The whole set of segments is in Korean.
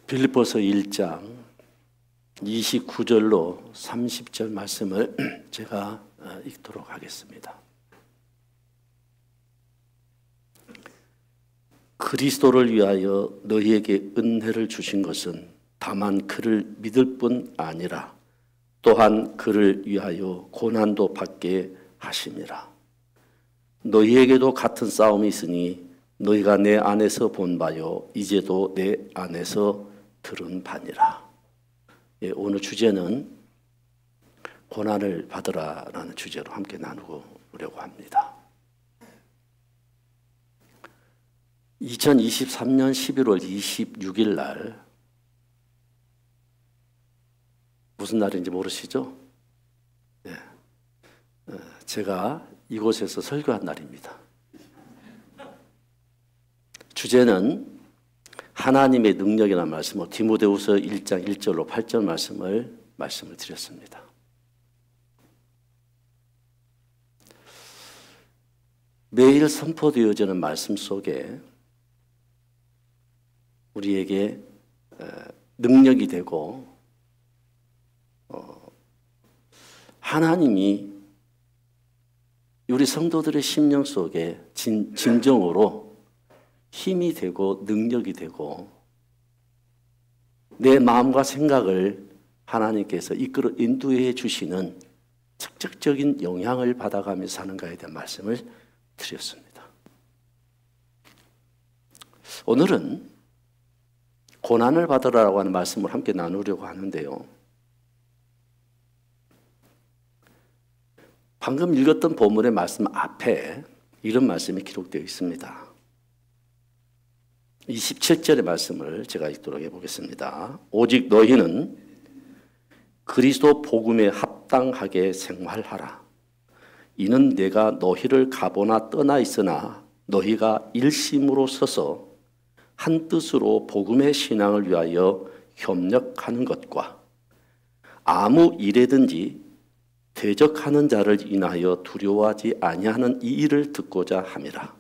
빌립보서 1장 29절로 30절 말씀을 제가 읽도록 하겠습니다. 그리스도를 위하여 너희에게 은혜를 주신 것은 다만 그를 믿을 뿐 아니라 또한 그를 위하여 고난도 받게 하심이라. 너희에게도 같은 싸움이 있으니 너희가 내 안에서 본 바요 이제도 내 안에서 들은 바니라. 오늘 주제는 고난을 받으라라는 주제로 함께 나누려고 합니다. 2023년 11월 26일 날 무슨 날인지 모르시죠? 네. 제가 이곳에서 설교한 날입니다. 주제는 하나님의 능력이라는 말씀으로 디모데후서 1장 1절로 8절 말씀을 드렸습니다. 매일 선포되어지는 말씀 속에 우리에게 능력이 되고 하나님이 우리 성도들의 심령 속에 진정으로 힘이 되고 능력이 되고 내 마음과 생각을 하나님께서 이끌어 인도해 주시는 직접적인 영향을 받아가며 사는가에 대한 말씀을 드렸습니다. 오늘은 고난을 받으라고 하는 말씀을 함께 나누려고 하는데요. 방금 읽었던 본문의 말씀 앞에 이런 말씀이 기록되어 있습니다. 27절의 말씀을 제가 읽도록 해보겠습니다. 오직 너희는 그리스도 복음에 합당하게 생활하라. 이는 내가 너희를 가보나 떠나 있으나 너희가 일심으로 서서 한 뜻으로 복음의 신앙을 위하여 협력하는 것과 아무 일에든지 대적하는 자를 인하여 두려워하지 아니하는 이 일을 듣고자 함이라.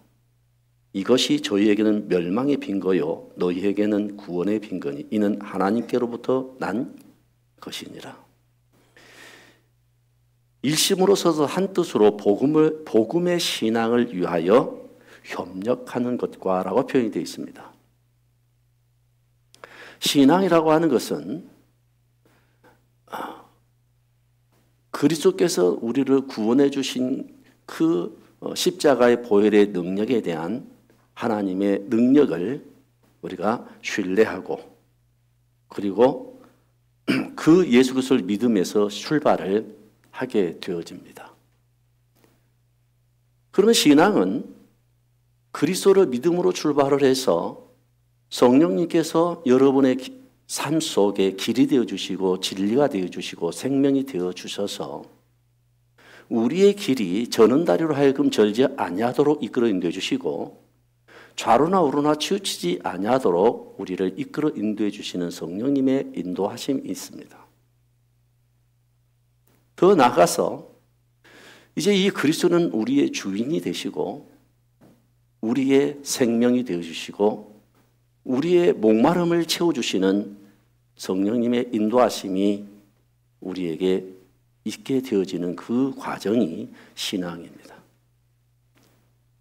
이것이 저희에게는 멸망의 빈거요 너희에게는 구원의 빈거니 이는 하나님께로부터 난 것이니라. 일심으로 서서 한 뜻으로 복음의 신앙을 위하여 협력하는 것과 라고 표현이 되어 있습니다. 신앙이라고 하는 것은 그리스도께서 우리를 구원해 주신 그 십자가의 보혈의 능력에 대한 하나님의 능력을 우리가 신뢰하고 그리고 그 예수 그리스도를 믿음에서 출발을 하게 되어집니다. 그러면 신앙은 그리스도를 믿음으로 출발을 해서 성령님께서 여러분의 삶 속에 길이 되어주시고 진리가 되어주시고 생명이 되어주셔서 우리의 길이 저는 다리로 하여금 절지 아니하도록 이끌어 인도해 주시고 좌로나 우로나 치우치지 아니하도록 우리를 이끌어 인도해 주시는 성령님의 인도하심이 있습니다. 더 나아가서 이제 이 그리스도는 우리의 주인이 되시고 우리의 생명이 되어주시고 우리의 목마름을 채워주시는 성령님의 인도하심이 우리에게 있게 되어지는 그 과정이 신앙입니다.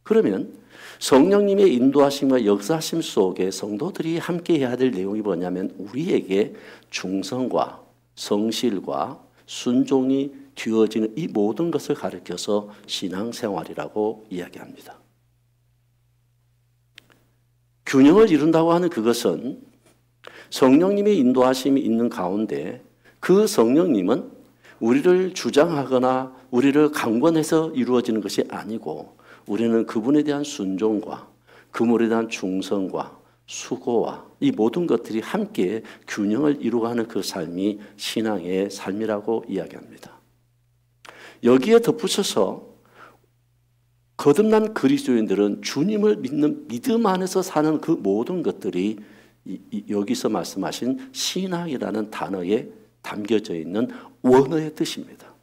그러면 성령님의 인도하심과 역사하심 속에 성도들이 함께 해야 될 내용이 뭐냐면 우리에게 충성과 성실과 순종이 되어지는 이 모든 것을 가르쳐서 신앙생활이라고 이야기합니다. 균형을 이룬다고 하는 그것은 성령님의 인도하심이 있는 가운데 그 성령님은 우리를 주장하거나 우리를 강권해서 이루어지는 것이 아니고 우리는 그분에 대한 순종과 그분에 대한 충성과 수고와 이 모든 것들이 함께 균형을 이루어가는 그 삶이 신앙의 삶이라고 이야기합니다. 여기에 덧붙여서 거듭난 그리스도인들은 주님을 믿는 믿음 안에서 사는 그 모든 것들이 여기서 말씀하신 신앙이라는 단어에 담겨져 있는 원어의 뜻입니다.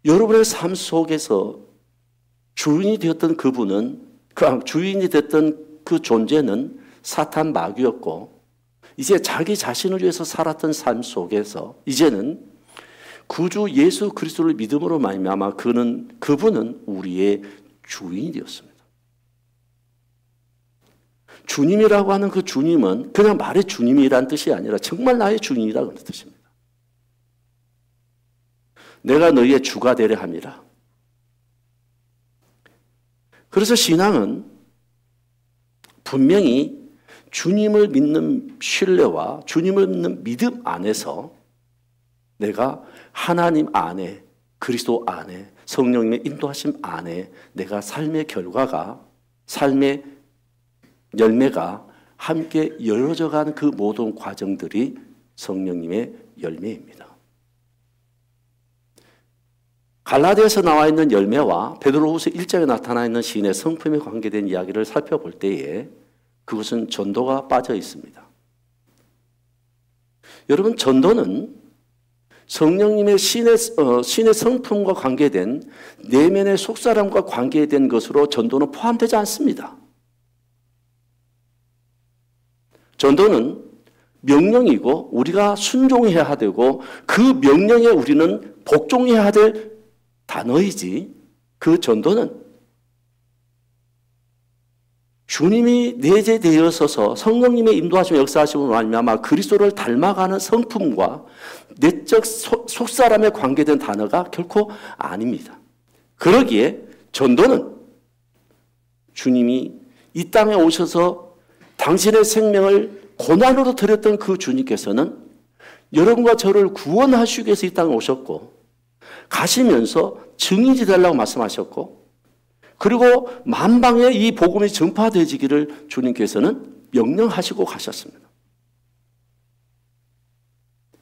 여러분의 삶 속에서 주인이 되었던 그분은 주인이 됐던 그 존재는 사탄 마귀였고 이제 자기 자신을 위해서 살았던 삶 속에서 이제는 구주 예수 그리스도를 믿음으로 말미암아 그분은 우리의 주인이 되었습니다. 주님이라고 하는 그 주님은 그냥 말의 주님이란 뜻이 아니라 정말 나의 주인이라는 뜻입니다. 내가 너희의 주가 되려 함이라. 그래서 신앙은 분명히 주님을 믿는 신뢰와 주님을 믿는 믿음 안에서 내가 하나님 안에, 그리스도 안에, 성령님의 인도하심 안에 내가 삶의 결과가, 삶의 열매가 함께 이루어져가는 그 모든 과정들이 성령님의 열매입니다. 갈라디아서 나와 있는 열매와 베드로후서 1장에 나타나 있는 신의 성품에 관계된 이야기를 살펴볼 때에 그것은 전도가 빠져 있습니다. 여러분, 전도는 성령님의 신의 성품과 관계된 내면의 속사람과 관계된 것으로 전도는 포함되지 않습니다. 전도는 명령이고 우리가 순종해야 되고 그 명령에 우리는 복종해야 될 단어이지 그 전도는 주님이 내재되어서서 성령님의 인도하심과 역사하심으로 말미암아 그리스도를 닮아가는 성품과 내적 속사람에 관계된 단어가 결코 아닙니다. 그러기에 전도는 주님이 이 땅에 오셔서 당신의 생명을 고난으로 드렸던 그 주님께서는 여러분과 저를 구원하시기 위해서 이 땅에 오셨고 가시면서 증인이 되려고 말씀하셨고 그리고 만방에 이 복음이 전파되지기를 주님께서는 명령하시고 가셨습니다.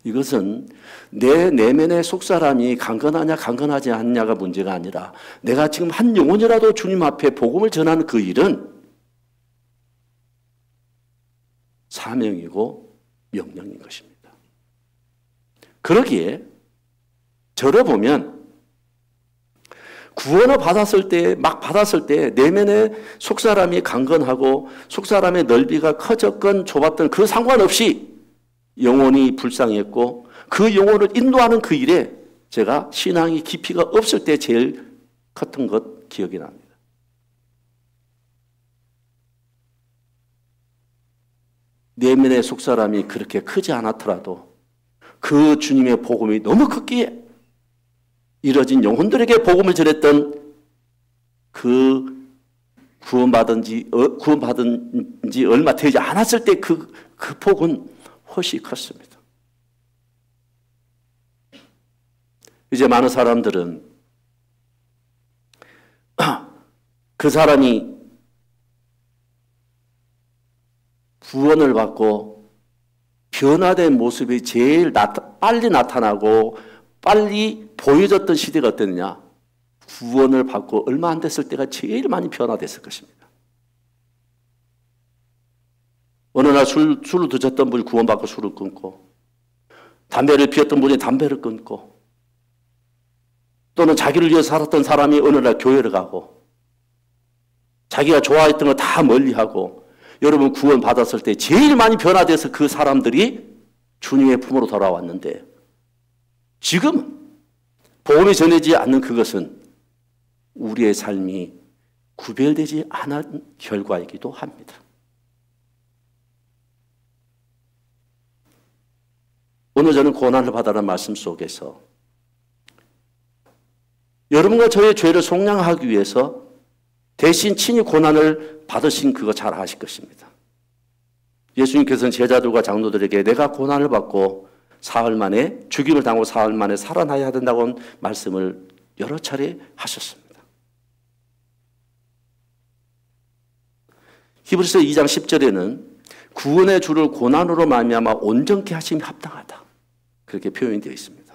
이것은 내 내면의 속사람이 강건하냐 강건하지 않냐가 문제가 아니라 내가 지금 한 영혼이라도 주님 앞에 복음을 전하는 그 일은 사명이고 명령인 것입니다. 그러기에 저를 보면 구원을 받았을 때 내면의 속사람이 강건하고 속사람의 넓이가 커졌건 좁았던 그 상관없이 영혼이 불쌍했고 그 영혼을 인도하는 그 일에 제가 신앙이 깊이가 없을 때 제일 컸던 것 기억이 납니다. 내면의 속사람이 그렇게 크지 않았더라도 그 주님의 복음이 너무 크기에 이뤄진 영혼들에게 복음을 전했던 그 구원받은 지 얼마 되지 않았을 때 그 폭은 훨씬 컸습니다. 이제 많은 사람들은 그 사람이 구원을 받고 변화된 모습이 제일 빨리 나타나고 빨리 보여졌던 시대가 어땠느냐? 구원을 받고 얼마 안 됐을 때가 제일 많이 변화됐을 것입니다. 어느 날 술을 드셨던 분이 구원받고 술을 끊고 담배를 피웠던 분이 담배를 끊고 또는 자기를 위해 살았던 사람이 어느 날 교회를 가고 자기가 좋아했던 거 다 멀리하고 여러분 구원받았을 때 제일 많이 변화돼서 그 사람들이 주님의 품으로 돌아왔는데 지금은 복음이 전해지지 않는 그것은 우리의 삶이 구별되지 않은 결과이기도 합니다. 오늘 저는 고난을 받아라는 말씀 속에서 여러분과 저의 죄를 속량하기 위해서 대신 친히 고난을 받으신 그거 잘 아실 것입니다. 예수님께서는 제자들과 장로들에게 내가 고난을 받고 사흘 만에 죽임을 당하고 사흘 만에 살아나야 된다고 말씀을 여러 차례 하셨습니다. 히브리서 2장 10절에는 구원의 주를 고난으로 말미암아 온전케 하심이 합당하다. 그렇게 표현이 되어 있습니다.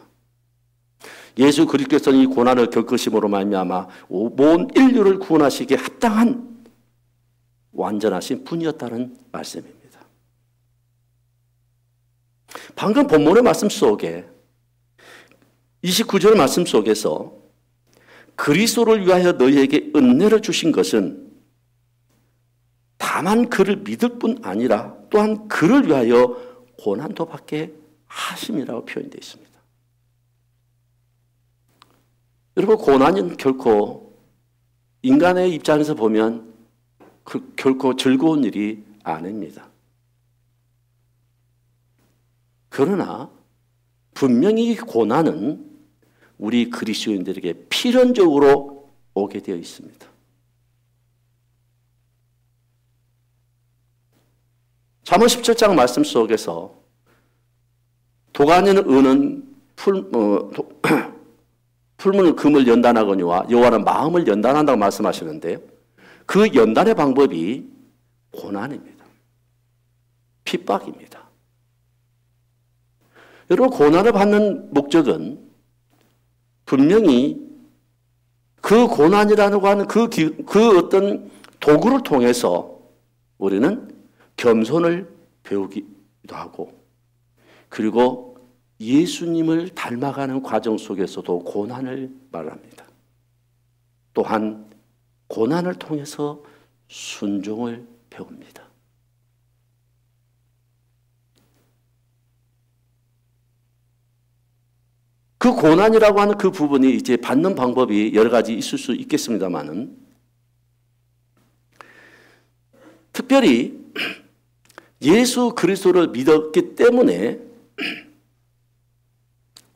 예수 그리스도께서는 이 고난을 겪으심으로 말미암아 온 인류를 구원하시기에 합당한 완전하신 분이었다는 말씀입니다. 방금 본문의 말씀 속에 29절 말씀 속에서 그리스도를 위하여 너희에게 은혜를 주신 것은 다만 그를 믿을 뿐 아니라 또한 그를 위하여 고난도 받게 하심이라고 표현되어 있습니다. 여러분, 고난은 결코 인간의 입장에서 보면 결코 즐거운 일이 아닙니다. 그러나 분명히 고난은 우리 그리스도인들에게 필연적으로 오게 되어 있습니다. 잠언 17장 말씀 속에서 도가니는 은은 풀무는 금을 연단하거니와 여호와는 마음을 연단한다고 말씀하시는데 그 연단의 방법이 고난입니다. 핍박입니다. 여러분, 고난을 받는 목적은 분명히 그 고난이라고 하는 그 어떤 도구를 통해서 우리는 겸손을 배우기도 하고, 그리고 예수님을 닮아가는 과정 속에서도 고난을 말합니다. 또한 고난을 통해서 순종을 배웁니다. 그 고난이라고 하는 그 부분이 이제 받는 방법이 여러 가지 있을 수 있겠습니다만은, 특별히 예수 그리스도를 믿었기 때문에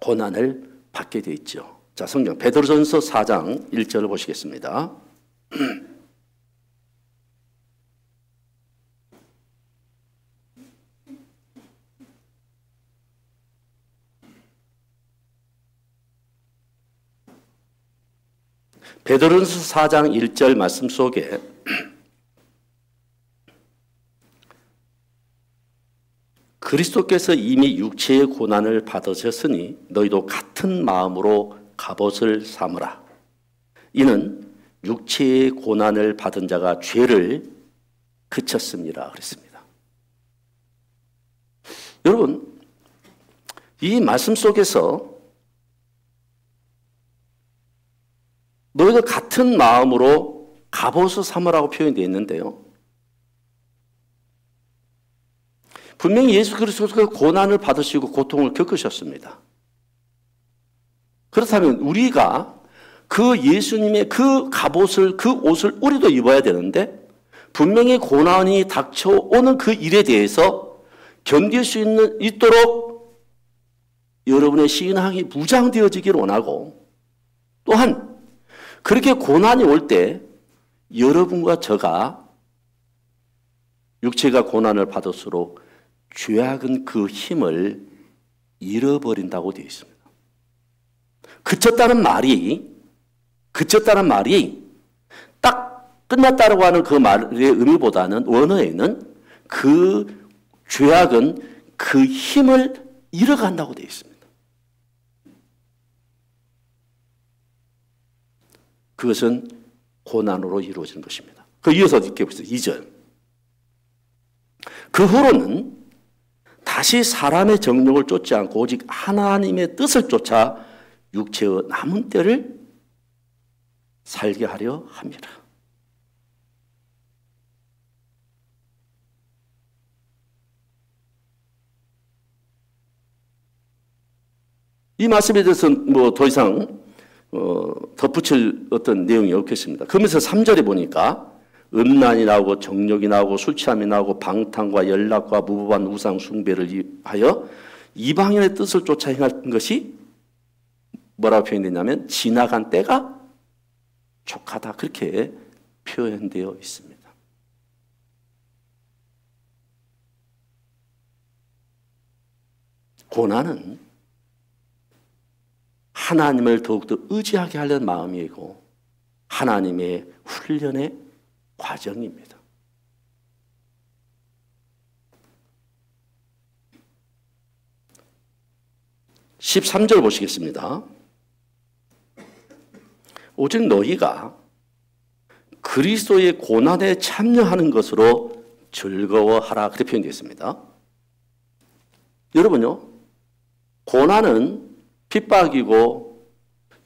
고난을 받게 되어 있죠. 자, 성경 베드로전서 4장 1절을 보시겠습니다. 베드로전서 4장 1절 말씀 속에 그리스도께서 이미 육체의 고난을 받으셨으니 너희도 같은 마음으로 갑옷을 삼으라. 이는 육체의 고난을 받은 자가 죄를 그쳤습니다. 그랬습니다. 여러분, 이 말씀 속에서 너희도 같은 마음으로 갑옷을 삼으라고 표현되어 있는데요. 분명히 예수 그리스도가 고난을 받으시고 고통을 겪으셨습니다. 그렇다면 우리가 그 예수님의 그 갑옷을, 그 옷을 우리도 입어야 되는데, 분명히 고난이 닥쳐오는 그 일에 대해서 견딜 수 있도록 여러분의 신앙이 무장되어지기를 원하고, 또한 그렇게 고난이 올 때 여러분과 저가 육체가 고난을 받을수록 죄악은 그 힘을 잃어버린다고 되어 있습니다. 그쳤다는 말이 딱 끝났다고 하는 그 말의 의미보다는 원어에는 그 죄악은 그 힘을 잃어간다고 되어 있습니다. 그것은 고난으로 이루어지는 것입니다. 그 이어서 읽게 보세요. 2절. 그 후로는 다시 사람의 정욕을 쫓지 않고 오직 하나님의 뜻을 쫓아 육체의 남은 때를 살게 하려 합니다. 이 말씀에 대해서는 더 이상 덧붙일 어떤 내용이 없겠습니다. 그러면서 3절에 보니까 음란이 나오고 정욕이 나오고 술 취함이 나오고 방탕과 연락과 무법한 우상 숭배를 하여 이방인의 뜻을 쫓아 행하는 것이 뭐라고 표현되냐면 지나간 때가 족하다, 그렇게 표현되어 있습니다. 고난은 하나님을 더욱더 의지하게 하려는 마음이고 하나님의 훈련의 과정입니다. (13절) 보시겠습니다. 오직 너희가 그리스도의 고난에 참여하는 것으로 즐거워하라, 그렇게 표현되어 있습니다. 여러분요, 고난은 핍박이고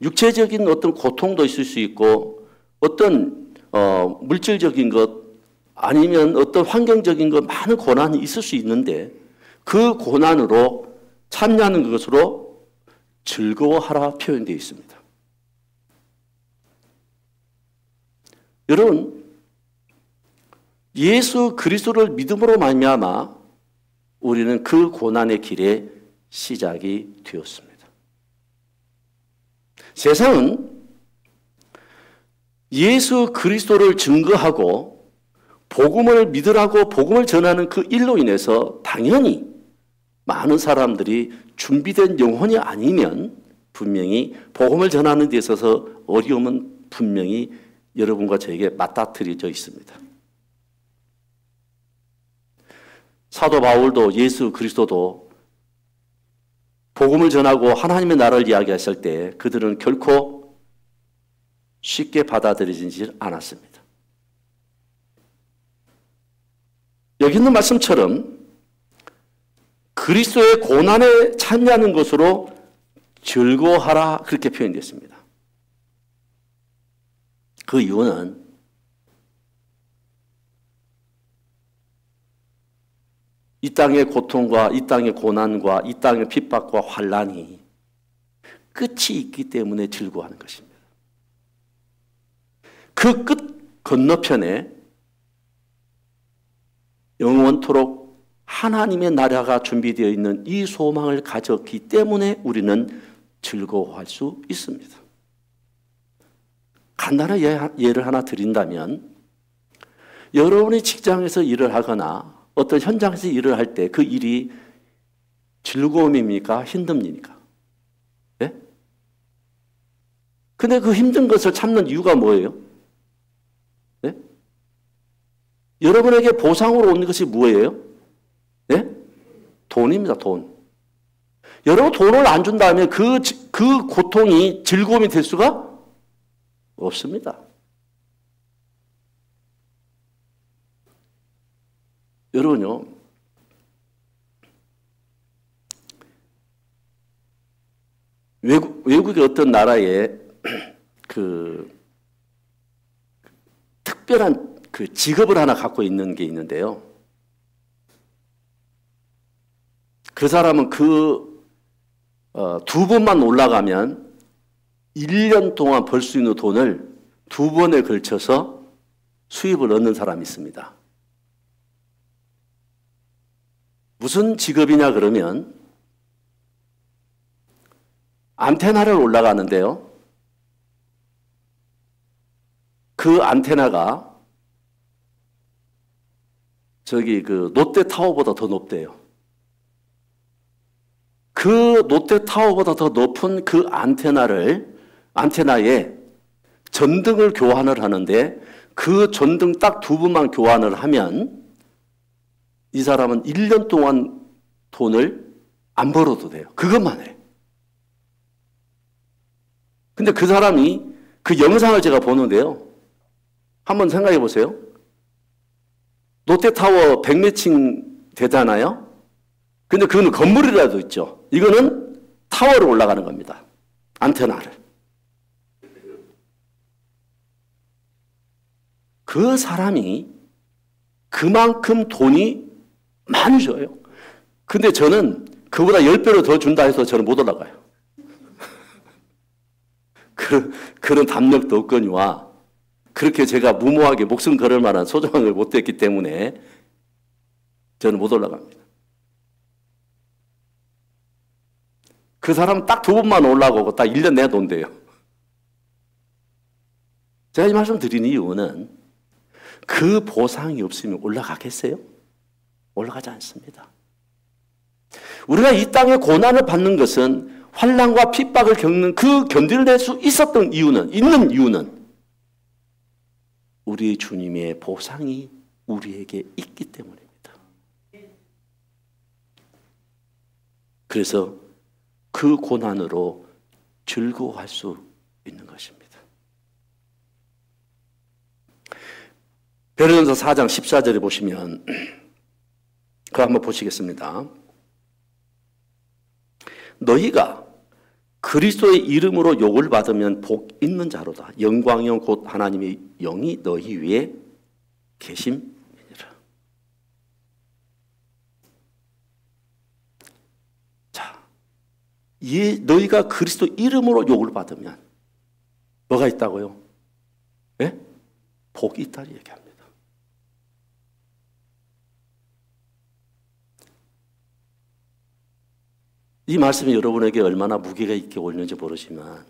육체적인 어떤 고통도 있을 수 있고 어떤 물질적인 것, 아니면 어떤 환경적인 것 많은 고난이 있을 수 있는데 그 고난으로 참여하는 것으로 즐거워하라 표현되어 있습니다. 여러분, 예수 그리스도를 믿음으로 말미암아 우리는 그 고난의 길에 시작이 되었습니다. 세상은 예수 그리스도를 증거하고 복음을 믿으라고 복음을 전하는 그 일로 인해서 당연히 많은 사람들이 준비된 영혼이 아니면 분명히 복음을 전하는 데 있어서 어려움은 분명히 여러분과 저에게 맞닥뜨려져 있습니다. 사도 바울도 예수 그리스도도 복음을 전하고 하나님의 나라를 이야기했을 때 그들은 결코 쉽게 받아들여지지 않았습니다. 여기 있는 말씀처럼 그리스도의 고난에 참여하는 것으로 즐거워하라 그렇게 표현됐습니다. 그 이유는 이 땅의 고통과 이 땅의 고난과 이 땅의 핍박과 환난이 끝이 있기 때문에 즐거워하는 것입니다. 그 끝 건너편에 영원토록 하나님의 나라가 준비되어 있는 이 소망을 가졌기 때문에 우리는 즐거워할 수 있습니다. 간단한 예를 하나 드린다면 여러분이 직장에서 일을 하거나 어떤 현장에서 일을 할 때 그 일이 즐거움입니까? 힘듭니까? 예? 근데 그 힘든 것을 참는 이유가 뭐예요? 예? 여러분에게 보상으로 오는 것이 뭐예요? 예? 돈입니다, 돈. 여러분 돈을 안 준다면 그 고통이 즐거움이 될 수가 없습니다. 여러분요, 외국의 어떤 나라에 그 특별한 그 직업을 하나 갖고 있는 게 있는데요. 그 사람은 두 번만 올라가면 1년 동안 벌 수 있는 돈을 두 번에 걸쳐서 수입을 얻는 사람이 있습니다. 무슨 직업이냐 그러면 안테나를 올라가는데요. 그 안테나가 저기 그 롯데타워보다 더 높대요. 그 롯데타워보다 더 높은 그 안테나에 전등을 교환을 하는데 그 전등 딱 두 번만 교환을 하면 이 사람은 1년 동안 돈을 안 벌어도 돼요. 그것만 해. 근데 그 사람이 그 영상을 제가 보는데요. 한번 생각해 보세요. 롯데타워 100몇 층 되잖아요. 근데 그거는 건물이라도 있죠. 이거는 타워를 올라가는 겁니다. 안테나를. 그 사람이 그만큼 돈이 많이 줘요. 근데 저는 그보다 10배로 더 준다 해서 저는 못 올라가요. 그런 담력도 없거니와 그렇게 제가 무모하게 목숨 걸을 만한 소중한 걸 못했기 때문에 저는 못 올라갑니다. 그 사람은 딱 두 번만 올라가고 딱 1년 내야 돈대요. 제가 이 말씀 드리는 이유는 그 보상이 없으면 올라가겠어요? 올라가지 않습니다. 우리가 이 땅에 고난을 받는 것은 환난과 핍박을 겪는 그 견딜 수 있는 이유는 우리 주님의 보상이 우리에게 있기 때문입니다. 그래서 그 고난으로 즐거워할 수 있는 것입니다. 베드로전서 4장 14절에 보시면 그거 한번 보시겠습니다. 너희가 그리스도의 이름으로 욕을 받으면 복 있는 자로다. 영광영 곧 하나님의 영이 너희 위에 계심이니라. 너희가 그리스도 이름으로 욕을 받으면 뭐가 있다고요? 예? 복이 있다고 얘기합니다. 이 말씀이 여러분에게 얼마나 무게가 있게 올는지 모르지만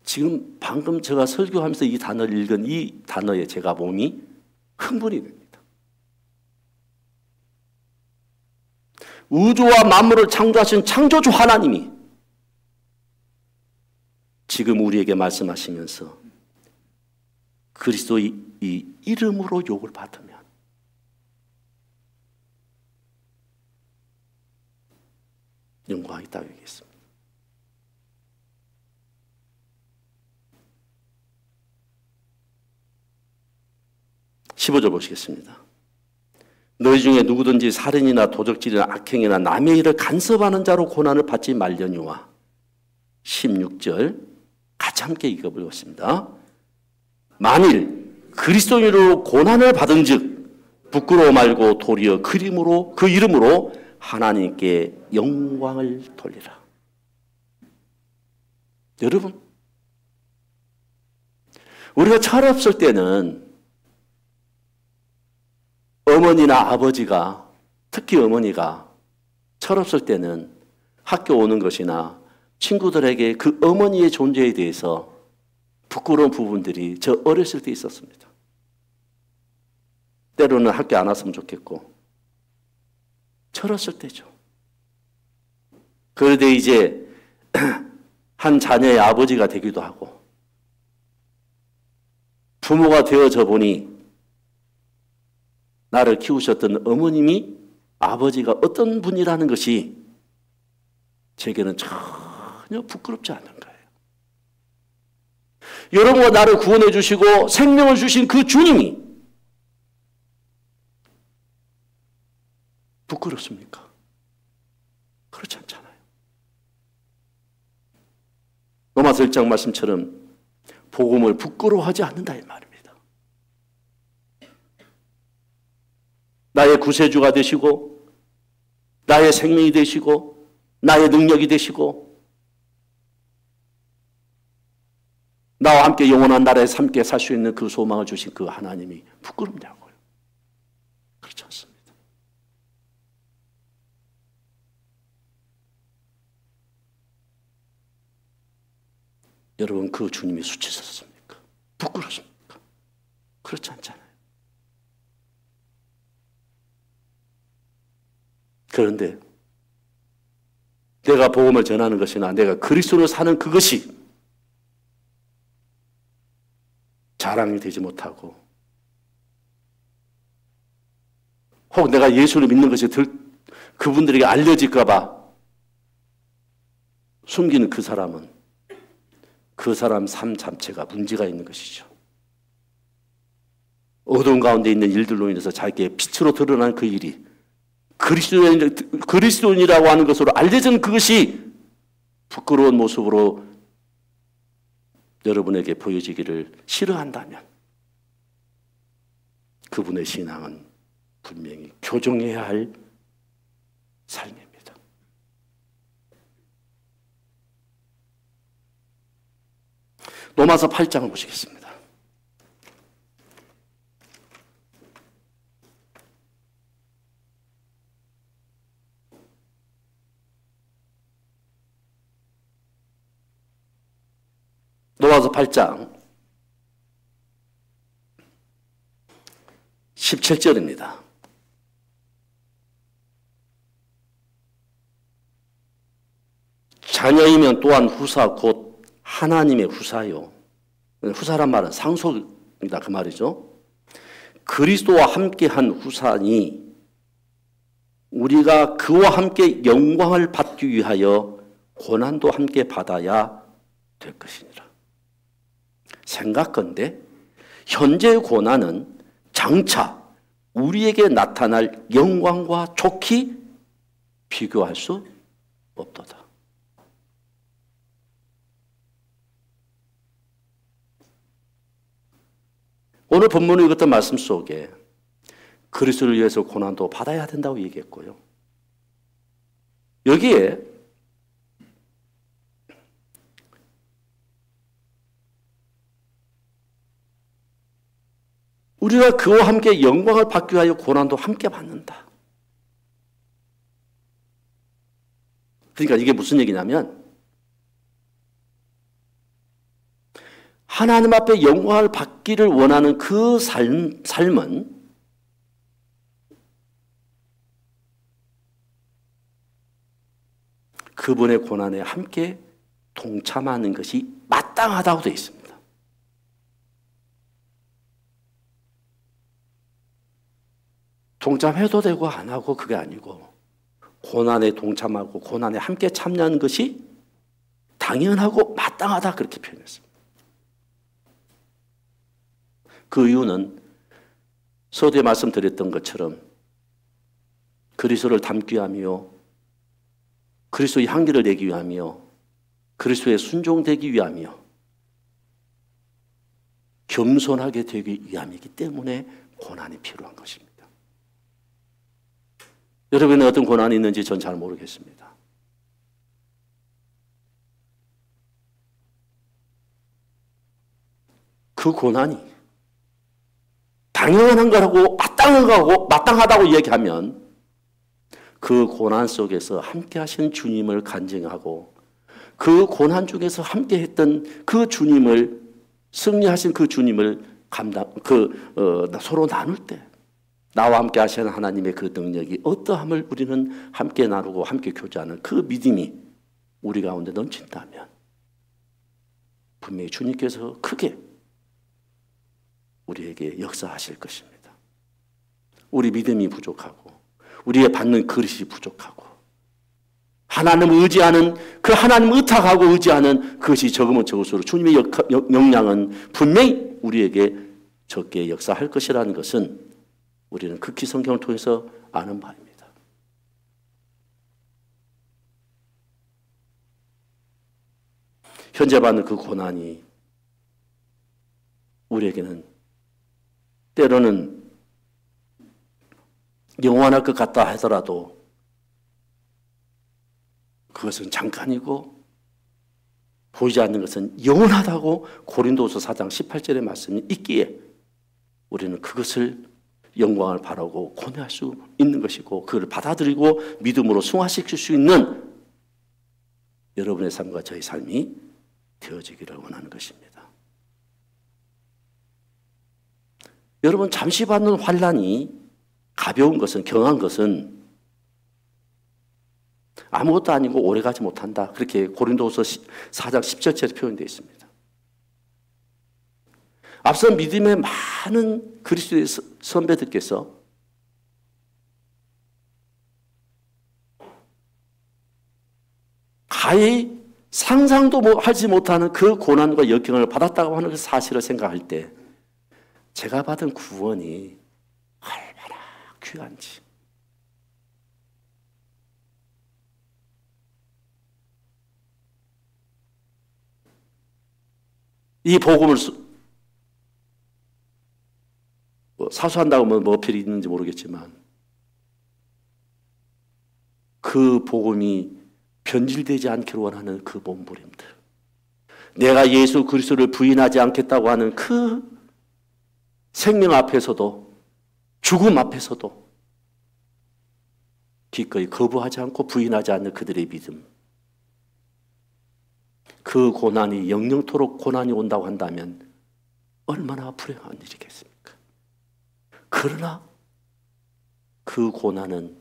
지금 방금 제가 설교하면서 이 단어를 읽은 이 단어에 제가 몸이 흥분이 됩니다. 우주와 만물을 창조하신 창조주 하나님이 지금 우리에게 말씀하시면서 그리스도의 이 이름으로 욕을 받으면 영광이 있다고 얘기했습니다. 15절 보시겠습니다. 너희 중에 누구든지 살인이나 도적질이나 악행이나 남의 일을 간섭하는 자로 고난을 받지 말려니와 16절 같이 함께 읽어보겠습니다. 만일 그리스도인으로 고난을 받은 즉 부끄러워 말고 도리어 그 이름으로 하나님께 영광을 돌리라. 여러분, 우리가 철없을 때는 어머니나 아버지가, 특히 어머니가 철없을 때는 학교 오는 것이나 친구들에게 그 어머니의 존재에 대해서 부끄러운 부분들이 저 어렸을 때 있었습니다. 때로는 학교 안 왔으면 좋겠고 철없을 때죠. 그런데 이제 한 자녀의 아버지가 되기도 하고 부모가 되어져 보니 나를 키우셨던 어머님이 아버지가 어떤 분이라는 것이 제게는 전혀 부끄럽지 않은 거예요. 여러분과 나를 구원해 주시고 생명을 주신 그 주님이 부끄럽습니까? 그렇지 않잖아요. 로마서 1장 말씀처럼 복음을 부끄러워하지 않는다 이 말입니다. 나의 구세주가 되시고 나의 생명이 되시고 나의 능력이 되시고 나와 함께 영원한 나라에 함께 살 수 있는 그 소망을 주신 그 하나님이 부끄럽냐고요. 그렇지 않습니다. 여러분, 그 주님이 수치스럽습니까? 부끄럽습니까? 그렇지 않잖아요. 그런데 내가 복음을 전하는 것이나 내가 그리스도로 사는 그것이 자랑이 되지 못하고 혹 내가 예수를 믿는 것이 그분들에게 알려질까 봐 숨기는 그 사람은 그 사람 삶 자체가 문제가 있는 것이죠. 어두운 가운데 있는 일들로 인해서 자기의 빛으로 드러난 그 일이 그리스도인이라고 하는 것으로 알려진 그것이 부끄러운 모습으로 여러분에게 보여지기를 싫어한다면 그분의 신앙은 분명히 교정해야 할 삶입니다. 로마서 8장을 보시겠습니다. 로마서 8장 17절입니다. 자녀이면 또한 후사 곧 하나님의 후사요. 후사란 말은 상속입니다. 그 말이죠. 그리스도와 함께한 후사니 우리가 그와 함께 영광을 받기 위하여 고난도 함께 받아야 될 것이니라. 생각건대 현재의 고난은 장차 우리에게 나타날 영광과 좋게 비교할 수 없도다. 오늘 본문의 어떤 말씀 속에 그리스도를 위해서 고난도 받아야 된다고 얘기했고요. 여기에 우리가 그와 함께 영광을 받기 위하여 고난도 함께 받는다. 그러니까 이게 무슨 얘기냐면 하나님 앞에 영광을 받기를 원하는 그 삶은 그분의 고난에 함께 동참하는 것이 마땅하다고 되어 있습니다. 동참해도 되고 안 하고 그게 아니고 고난에 동참하고 고난에 함께 참여하는 것이 당연하고 마땅하다 그렇게 표현했습니다. 그 이유는 서두에 말씀드렸던 것처럼 그리스도를 닮기 위하며 그리스도의 향기를 내기 위하며 그리스도에 순종되기 위하며 겸손하게 되기 위함이기 때문에 고난이 필요한 것입니다. 여러분은 어떤 고난이 있는지 전 잘 모르겠습니다. 그 고난이 당연한 거라고 마땅하다고 얘기하면 그 고난 속에서 함께 하신 주님을 간증하고 그 고난 중에서 함께 했던 그 주님을 승리하신 그 주님을 서로 나눌 때 나와 함께 하시는 하나님의 그 능력이 어떠함을 우리는 함께 나누고 함께 교제하는 그 믿음이 우리 가운데 넘친다면 분명히 주님께서 크게 우리에게 역사하실 것입니다. 우리 믿음이 부족하고 우리의 받는 그릇이 부족하고 하나님을 의지하는 그 하나님을 의탁하고 의지하는 그것이 적으면 적을수록 주님의 역량은 분명히 우리에게 적게 역사할 것이라는 것은 우리는 극히 성경을 통해서 아는 바입니다. 현재 받는 그 고난이 우리에게는 때로는 영원할 것 같다 하더라도 그것은 잠깐이고 보이지 않는 것은 영원하다고 고린도후서 4장 18절의 말씀이 있기에 우리는 그것을 영광을 바라고 고뇌할 수 있는 것이고 그걸 받아들이고 믿음으로 승화시킬 수 있는 여러분의 삶과 저의 삶이 되어지기를 원하는 것입니다. 여러분 잠시 받는 환난이 가벼운 것은 경한 것은 아무것도 아니고 오래가지 못한다. 그렇게 고린도후서 4장 17절에 표현되어 있습니다. 앞서 믿음의 많은 그리스도의 선배들께서 가히 상상도 하지 못하는 그 고난과 역경을 받았다고 하는 그 사실을 생각할 때 제가 받은 구원이 얼마나 귀한지 이 복음을 사수한다고 뭐 어필이 있는지 모르겠지만 그 복음이 변질되지 않기를 원하는 그 몸부림들, 내가 예수 그리스도를 부인하지 않겠다고 하는 그 생명 앞에서도 죽음 앞에서도 기꺼이 거부하지 않고 부인하지 않는 그들의 믿음, 그 고난이 영영토록 고난이 온다고 한다면 얼마나 불행한 일이겠습니까? 그러나 그 고난은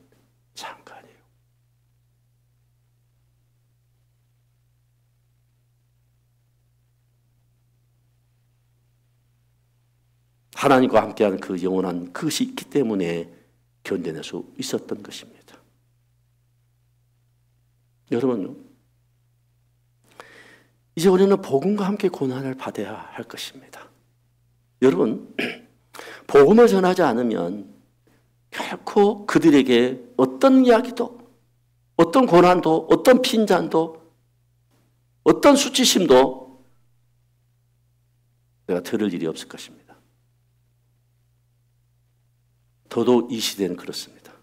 잠깐이에요. 하나님과 함께하는 그 영원한 그것이 있기 때문에 견뎌낼 수 있었던 것입니다. 여러분, 이제 우리는 복음과 함께 고난을 받아야 할 것입니다. 여러분, 복음을 전하지 않으면 결코 그들에게 어떤 이야기도, 어떤 고난도, 어떤 핀잔도, 어떤 수치심도 내가 들을 일이 없을 것입니다. 더더욱 이 시대는 그렇습니다.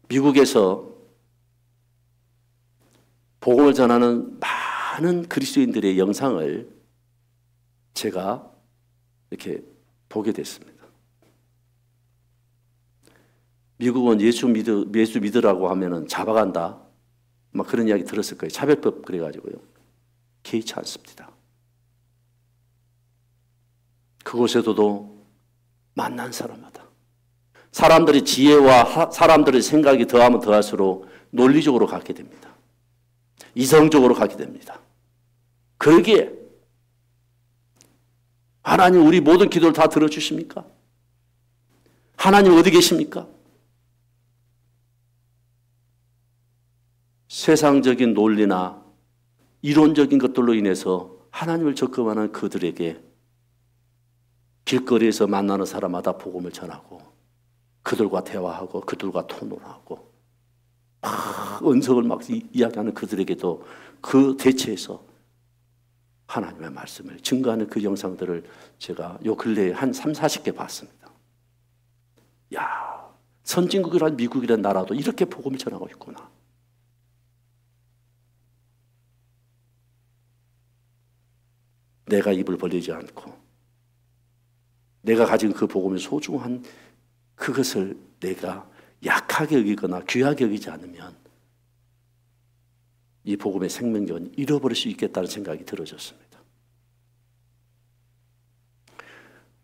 미국에서 복음을 전하는 많은 그리스도인들의 영상을 제가 이렇게 보게 됐습니다. 미국은 예수 믿으라고 하면은 잡아간다. 막 그런 이야기 들었을 거예요. 차별법 그래가지고요. 개의치 않습니다. 그곳에서도 만난 사람마다 사람들의 지혜와 사람들의 생각이 더하면 더할수록 논리적으로 갖게 됩니다. 이성적으로 갖게 됩니다. 그러기에 하나님 우리 모든 기도를 다 들어주십니까? 하나님 어디 계십니까? 세상적인 논리나 이론적인 것들로 인해서 하나님을 적금하는 그들에게 길거리에서 만나는 사람마다 복음을 전하고 그들과 대화하고 그들과 토론하고 막 언성을 막 이야기하는 그들에게도 그 대체에서 하나님의 말씀을 증거하는 그 영상들을 제가 요 근래에 한 30-40개 봤습니다. 야, 선진국이란 미국이란 나라도 이렇게 복음을 전하고 있구나. 내가 입을 벌리지 않고 내가 가진 그 복음의 소중한 그것을 내가 약하게 여기거나 귀하게 여기지 않으면 이 복음의 생명력은 잃어버릴 수 있겠다는 생각이 들어졌습니다.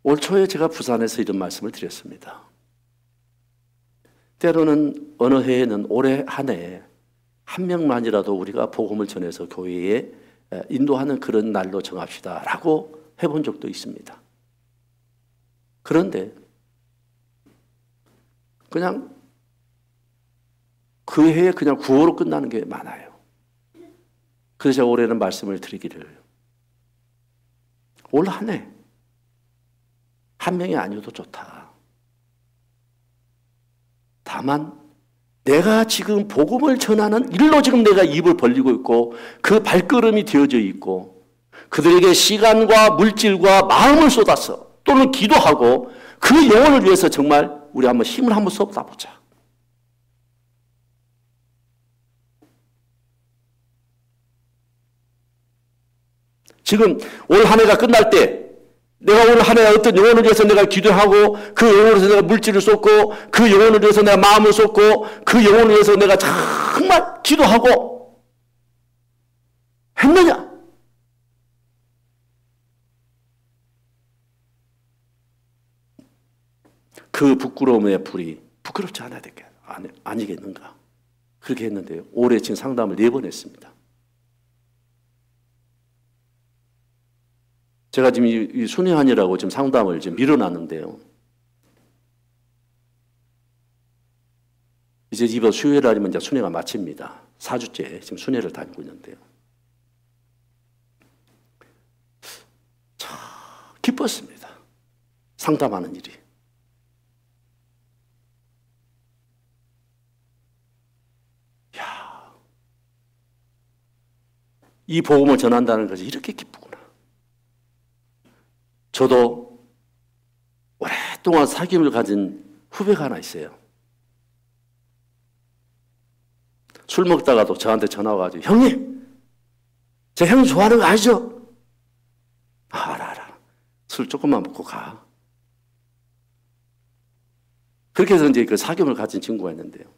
올 초에 제가 부산에서 이런 말씀을 드렸습니다. 때로는 어느 해에는 올해 한 해에 한 명만이라도 우리가 복음을 전해서 교회에 인도하는 그런 날로 정합시다 라고 해본 적도 있습니다. 그런데 그냥 그 해에 그냥 구호로 끝나는 게 많아요. 그래서 제가 올해는 말씀을 드리기를 올 한 해 한 명이 아니어도 좋다. 다만 내가 지금 복음을 전하는 일로 지금 내가 입을 벌리고 있고 그 발걸음이 되어져 있고 그들에게 시간과 물질과 마음을 쏟아서 또는 기도하고 그 영혼을 위해서 정말 우리 한번 힘을 한번 쏟아보자. 지금 올 한 해가 끝날 때 내가 오늘 한 해 어떤 영혼을 위해서 내가 기도하고 그 영혼을 위해서 내가 물질을 쏟고 그 영혼을 위해서 내가 마음을 쏟고 그 영혼을 위해서 내가 정말 기도하고 했느냐? 그 부끄러움의 불이 부끄럽지 않아야 되겠 아니겠는가? 그렇게 했는데요. 올해 지금 상담을 4번 했습니다. 제가 지금 이 순회하느라고 지금 상담을 지금 밀어놨는데요. 이제 이번 수요일 아니면 이제 순회가 마칩니다. 4주째 지금 순회를 다니고 있는데요. 참 기뻤습니다. 상담하는 일이. 야, 이 복음을 전한다는 것이 이렇게 기쁘구나. 저도 오랫동안 사귐을 가진 후배가 하나 있어요. 술 먹다가도 저한테 전화 와가지고 형님, 제 형님 좋아하는 거 아시죠? 알아. 술 조금만 먹고 가. 그렇게 해서 이제 그 사귐을 가진 친구가 있는데요.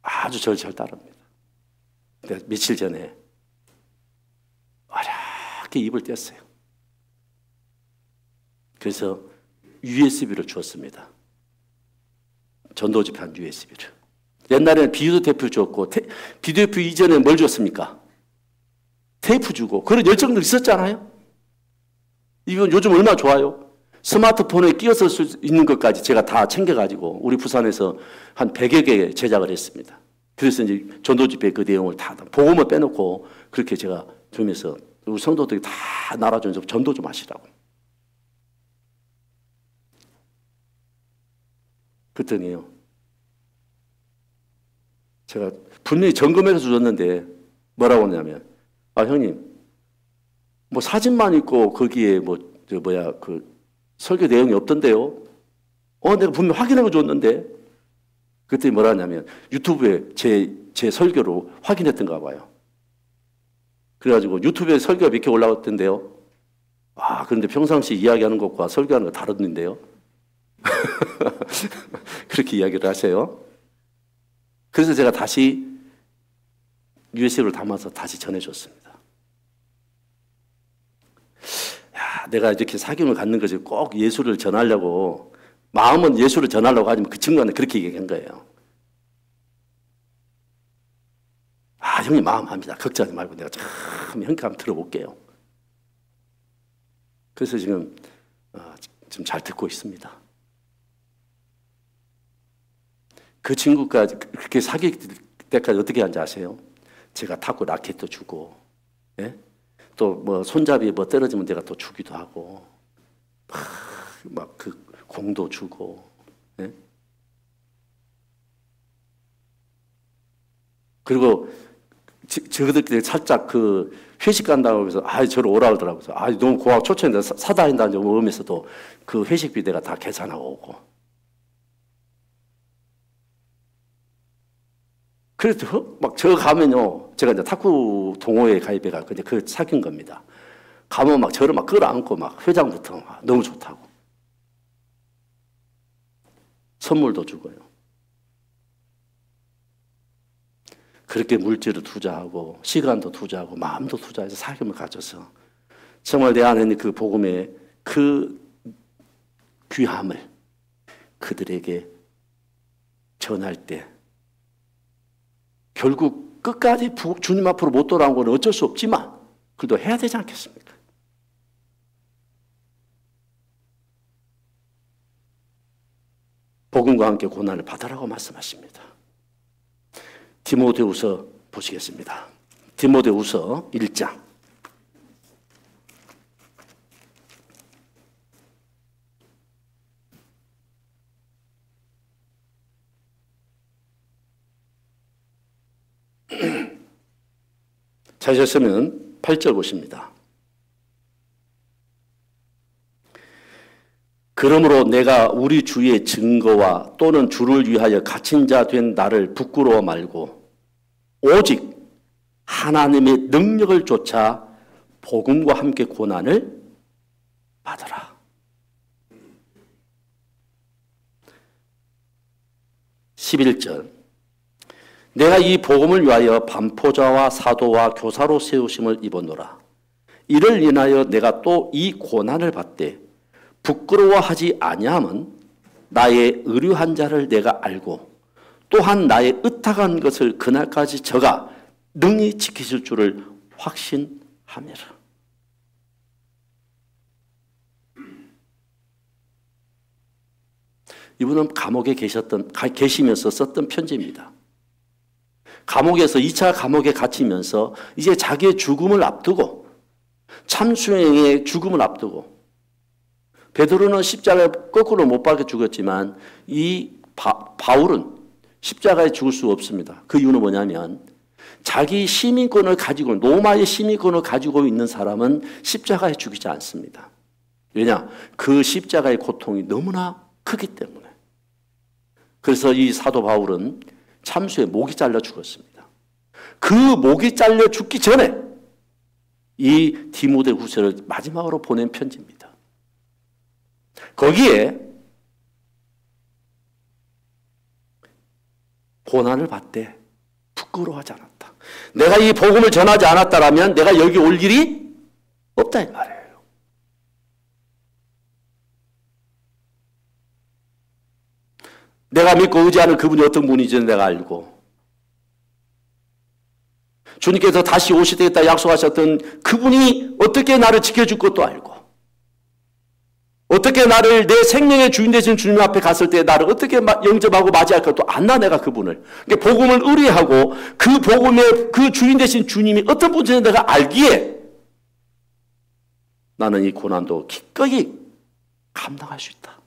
아주 저를 잘 따릅니다. 근데 며칠 전에 어렵게 입을 뗐어요. 그래서 USB를 주었습니다. 전도 집회한 USB를. 옛날에는 비디오 테이프 줬고 비디오 테이프 이전에 뭘 줬습니까? 테이프 주고 그런 열정들 있었잖아요. 이건 요즘 얼마나 좋아요. 스마트폰에 끼워서 쓸 수 있는 것까지 제가 다 챙겨가지고 우리 부산에서 한 100여 개 제작을 했습니다. 그래서 이제 전도 집회 그 내용을 다 복음을 빼놓고 그렇게 제가 주면서 우리 성도들이 다 날아주면서 전도 좀 하시라고. 그랬더니요. 제가 분명히 점검해서 줬는데 뭐라고 하냐면 형님 뭐 사진만 있고 거기에 그 설교 내용이 없던데요. 내가 분명 확인해 줬는데. 그때 뭐라 하냐면 유튜브에 제 설교로 확인했던가 봐요. 그래가지고 유튜브에 설교가 몇 개 올라왔던데요. 그런데 평상시 이야기하는 것과 설교하는 거 다른데요. 그렇게 이야기를 하세요. 그래서 제가 다시 USB를 담아서 다시 전해줬습니다. 내가 이렇게 사귐을 갖는 것이 꼭 예수를 전하려고, 마음은 예수를 전하려고 하지만 그 친구한테 그렇게 얘기한 거예요. 형님 마음합니다. 걱정하지 말고 내가 참 형님 한번 들어볼게요. 그래서 지금 잘 듣고 있습니다. 그 친구까지 그렇게 사귈 때까지 어떻게 하는지 아세요? 제가 탁구 라켓도 주고, 예? 또 뭐 손잡이 뭐 떨어지면 내가 또 주기도 하고, 막 그 공도 주고, 예? 그리고 저들끼리 살짝 그 회식 간다고 해서 저를 오라 그러더라고요. 너무 고마워 초청인데 사다 한다는 점 의미에서도 그 회식비 내가 다 계산하고 오고. 그래서 막 저 가면요, 제가 이제 탁구 동호회에 가입해가 이제 그 사귄 겁니다. 가면 막 저를 막 끌어안고 막 회장부터 막 너무 좋다고. 선물도 주고요. 그렇게 물질을 투자하고 시간도 투자하고 마음도 투자해서 사귐을 가져서 정말 내 안에 있는 그 복음의 그 귀함을 그들에게 전할 때 결국 끝까지 주님 앞으로 못 돌아온 건 어쩔 수 없지만 그래도 해야 되지 않겠습니까? 복음과 함께 고난을 받으라고 말씀하십니다. 디모데후서 보시겠습니다. 디모데후서 1장. 찾으셨으면 8절 보십니다. 그러므로 내가 우리 주의 증거와 또는 주를 위하여 갇힌 자 된 나를 부끄러워 말고 오직 하나님의 능력을 쫓아 복음과 함께 고난을 받으라. (11절) 내가 이 복음을 위하여 반포자와 사도와 교사로 세우심을 입었노라. 이를 인하여 내가 또 이 고난을 받되 부끄러워하지 아니함은 나의 의류한 자를 내가 알고 또한 나의 의탁한 것을 그날까지 저가 능히 지키실 줄을 확신함이라. 이분은 감옥에 계시면서 썼던 편지입니다. 감옥에서 2차 감옥에 갇히면서 이제 자기의 죽음을 앞두고 참수행의 죽음을 앞두고 베드로는 십자가에 거꾸로 못 박혀 죽었지만 이 바울은 십자가에 죽을 수 없습니다. 그 이유는 뭐냐면 자기 시민권을 가지고 로마의 시민권을 가지고 있는 사람은 십자가에 죽이지 않습니다. 왜냐? 그 십자가의 고통이 너무나 크기 때문에. 그래서 이 사도 바울은 참수에 목이 잘려 죽었습니다. 그 목이 잘려 죽기 전에 이 디모데후서를 마지막으로 보낸 편지입니다. 거기에 고난을 받되 부끄러워하지 않았다. 내가 이 복음을 전하지 않았다라면 내가 여기 올 일이 없다 이 말이에요. 내가 믿고 의지하는 그분이 어떤 분인지는 내가 알고 주님께서 다시 오시겠다 약속하셨던 그분이 어떻게 나를 지켜줄 것도 알고 어떻게 나를 내 생명의 주인 되신 주님 앞에 갔을 때 나를 어떻게 영접하고 맞이할 것도 안다 내가 그분을. 그러니까 복음을 의뢰하고 그 복음의 그 주인 되신 주님이 어떤 분인지 내가 알기에 나는 이 고난도 기꺼이 감당할 수 있다.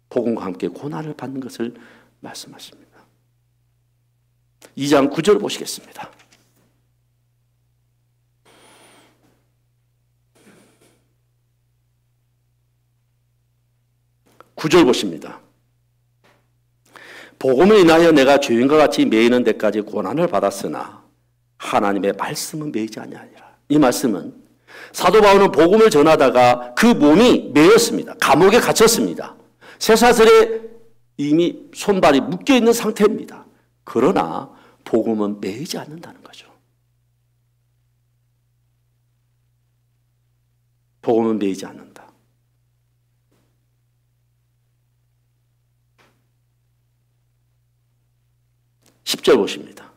복음과 함께 고난을 받는 것을 말씀하십니다. 2장 9절 보시겠습니다. 9절 보십니다. 복음을 인하여 내가 죄인과 같이 매이는 데까지 고난을 받았으나 하나님의 말씀은 매이지 아니하니라. 이 말씀은 사도 바울은 복음을 전하다가 그 몸이 매였습니다. 감옥에 갇혔습니다. 쇠사슬에 이미 손발이 묶여있는 상태입니다. 그러나 복음은 매이지 않는다는 거죠. 복음은 매이지 않는다. (10절) 보십니다.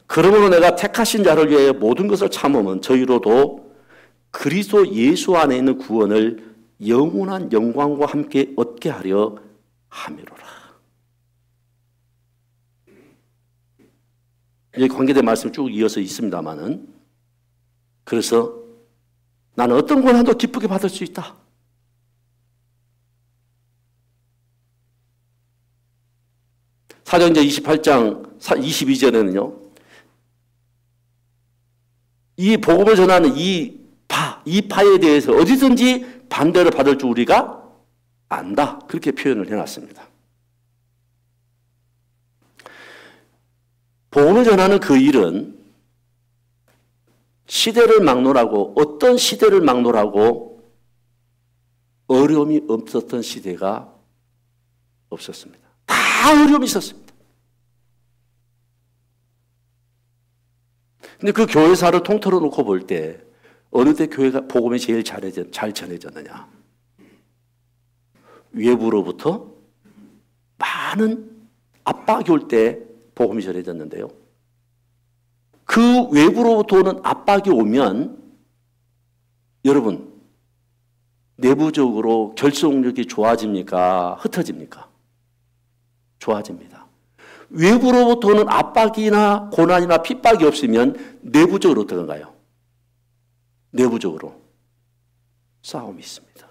그러므로 내가 택하신 자를 위하여 모든 것을 참으면 저희로도 그리스도 예수 안에 있는 구원을 영원한 영광과 함께 얻게 하려 함이로라. 여기 관계된 말씀 쭉 이어서 있습니다만은, 그래서 나는 어떤 고난도 기쁘게 받을 수 있다. 사도행전 28장 22절에는요. 이 복음을 전하는 이 파에 대해서 어디든지 반대를 받을 줄 우리가 안다. 그렇게 표현을 해놨습니다. 복음을 전하는 그 일은 시대를 막론하고, 어떤 시대를 막론하고 어려움이 없었던 시대가 없었습니다. 다 어려움이 있었습니다. 근데 그 교회사를 통틀어 놓고 볼 때 어느 때 교회가 복음이 제일 잘 전해졌느냐? 외부로부터 많은 압박이 올 때 복음이 전해졌는데요. 그 외부로부터 오는 압박이 오면 여러분, 내부적으로 결속력이 좋아집니까? 흩어집니까? 좋아집니다. 외부로부터 오는 압박이나 고난이나 핍박이 없으면 내부적으로 어떤가요? 내부적으로 싸움이 있습니다.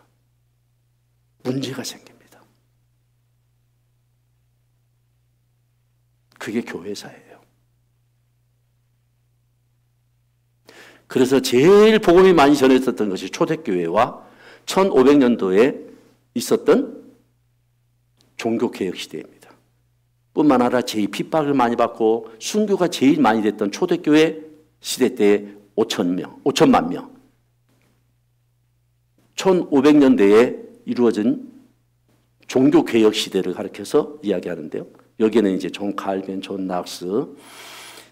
문제가 생깁니다. 그게 교회사예요. 그래서 제일 복음이 많이 전해졌던 것이 초대교회와 1500년도에 있었던 종교개혁 시대입니다. 뿐만 아니라 제일 핍박을 많이 받고 순교가 제일 많이 됐던 초대교회 시대 때 5천만 명. 1500년대에 이루어진 종교개혁 시대를 가리켜서 이야기하는데요. 여기에는 이제 존 칼빈, 존 낙스,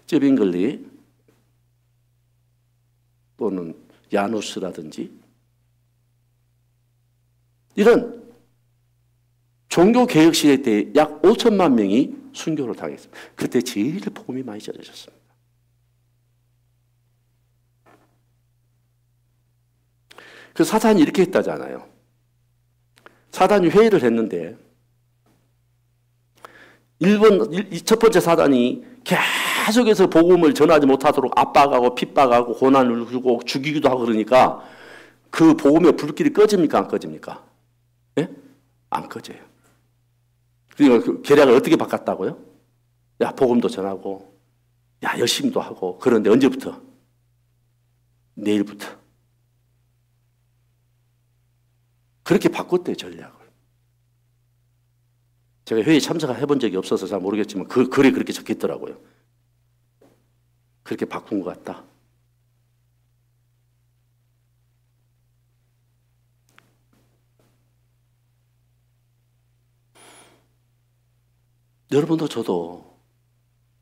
쯔빙글리 또는 야누스라든지 이런 종교개혁 시대 때 약 5천만 명이 순교를 당했습니다. 그때 제일 복음이 많이 전해졌습니다. 그 사단이 이렇게 했다잖아요. 사단이 회의를 했는데 첫 번째 사단이 계속해서 복음을 전하지 못하도록 압박하고 핍박하고 고난을 주고 죽이기도 하고 그러니까 그 복음의 불길이 꺼집니까? 안 꺼집니까? 예? 안 꺼져요. 그러니까 그 계략을 어떻게 바꿨다고요? 야, 복음도 전하고, 야, 열심히도 하고. 그런데 언제부터? 내일부터. 그렇게 바꿨대요, 전략을. 제가 회의에 참석해 본 적이 없어서 잘 모르겠지만 그 글에 그렇게 적혀 있더라고요. 그렇게 바꾼 것 같다. 여러분도 저도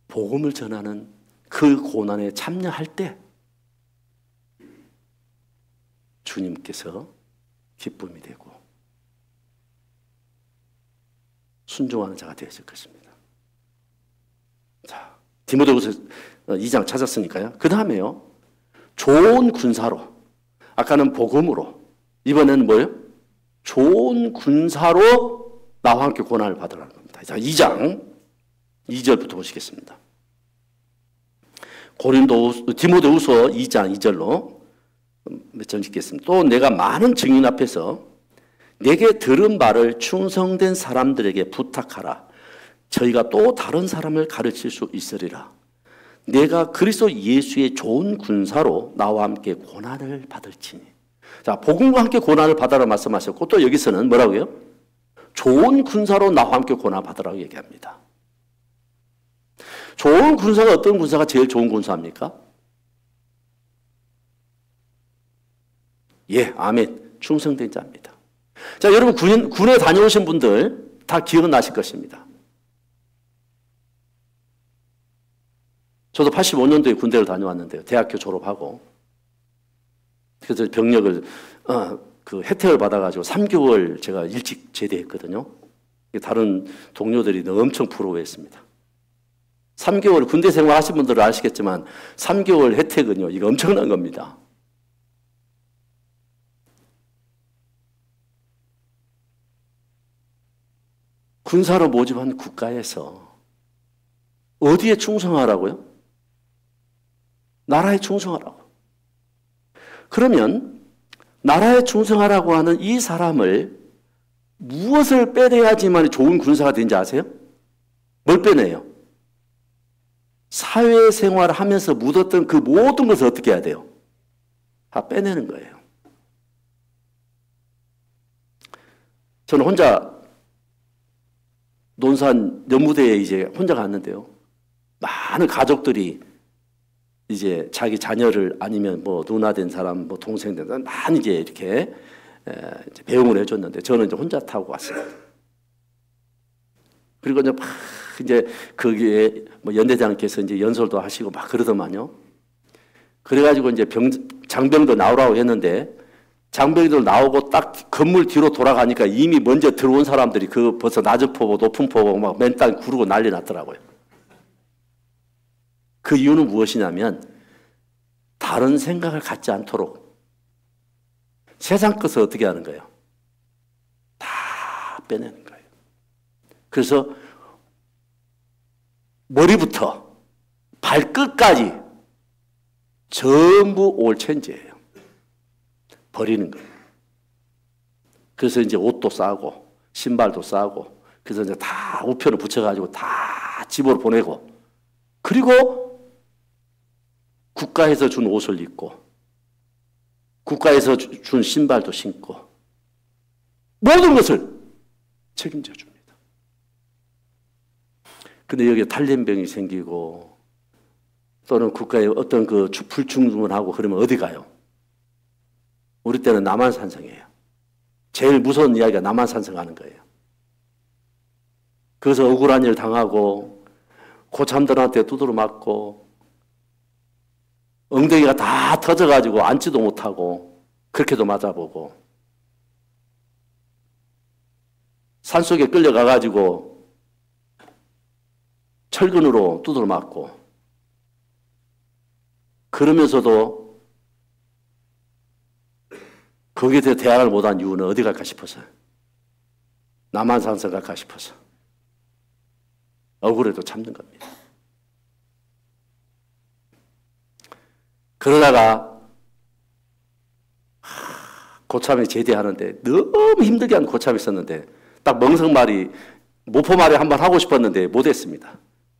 복음을 전하는 그 고난에 참여할 때 주님께서 기쁨이 되고 순종하는 자가 되었을 것입니다. 자, 디모데후서 2장 찾았으니까요. 그 다음에요. 좋은 군사로, 아까는 복음으로, 이번에는 뭐예요? 좋은 군사로 나와 함께 고난을 받으라는 겁니다. 자, 2장 2절부터 보시겠습니다. 디모데후서 2장 2절로 몇 점 읽겠습니다. 또 내가 많은 증인 앞에서 내게 들은 바를 충성된 사람들에게 부탁하라. 저희가 또 다른 사람을 가르칠 수 있으리라. 내가 그리스도 예수의 좋은 군사로 나와 함께 고난을 받을지니. 자, 복음과 함께 고난을 받아라 말씀하셨고 또 여기서는 뭐라고요? 좋은 군사로 나와 함께 고난받으라고 얘기합니다. 좋은 군사가 어떤 군사가 제일 좋은 군사입니까? 예, 아멘. 충성된 자입니다. 자, 여러분 군에 다녀오신 분들 다 기억나실 것입니다. 저도 85년도에 군대를 다녀왔는데요. 대학교 졸업하고. 그래서 병력을, 그 혜택을 받아가지고 3개월 제가 일찍 제대했거든요. 다른 동료들이 엄청 부러워했습니다. 3개월 군대 생활 하신 분들은 아시겠지만 3개월 혜택은요, 이거 엄청난 겁니다. 군사로 모집한 국가에서 어디에 충성하라고요? 나라에 충성하라고. 그러면 나라에 충성하라고 하는 이 사람을 무엇을 빼내야지만 좋은 군사가 되는지 아세요? 뭘 빼내요? 사회생활을 하면서 묻었던 그 모든 것을 어떻게 해야 돼요? 다 빼내는 거예요. 저는 혼자 논산 연무대에 이제 혼자 갔는데요. 많은 가족들이 이제 자기 자녀를 아니면 뭐 누나 된 사람, 뭐 동생 된 사람 많이 이제 이렇게 이제 배웅을 해줬는데 저는 이제 혼자 타고 왔어요. 그리고 이제 막 이제 거기에 뭐 연대장께서 이제 연설도 하시고 막 그러더만요. 그래가지고 이제 장병도 나오라고 했는데 장병들 나오고 딱 건물 뒤로 돌아가니까 이미 먼저 들어온 사람들이 그 벌써 낮은 포고 높은 포고 막 맨땅 구르고 난리 났더라고요. 그 이유는 무엇이냐면 다른 생각을 갖지 않도록 세상 것을 어떻게 하는 거예요? 다 빼내는 거예요. 그래서 머리부터 발끝까지 전부 올 체인지예요. 버리는 거예요. 그래서 이제 옷도 싸고 신발도 싸고 그래서 이제 다 우편을 붙여가지고 다 집으로 보내고 그리고 국가에서 준 옷을 입고 국가에서 준 신발도 신고 모든 것을 책임져 줍니다. 근데 여기에 탈염병이 생기고 또는 국가에 어떤 그 불충분하고 그러면 어디 가요? 우리 때는 남한산성이에요. 제일 무서운 이야기가 남한산성 가는 거예요. 그래서 억울한 일 당하고 고참들한테 두드러 맞고 엉덩이가 다 터져가지고 앉지도 못하고 그렇게도 맞아보고 산속에 끌려가가지고 철근으로 두드러 맞고 그러면서도 거기에 대해 대안을 못한 이유는 어디 갈까 싶어서 남한산성 갈까 싶어서 억울해도 참는 겁니다. 그러다가 고참에 제대하는데 너무 힘들게 한 고참이 있었는데 딱 멍석말이 모포말이 한번 하고 싶었는데 못했습니다.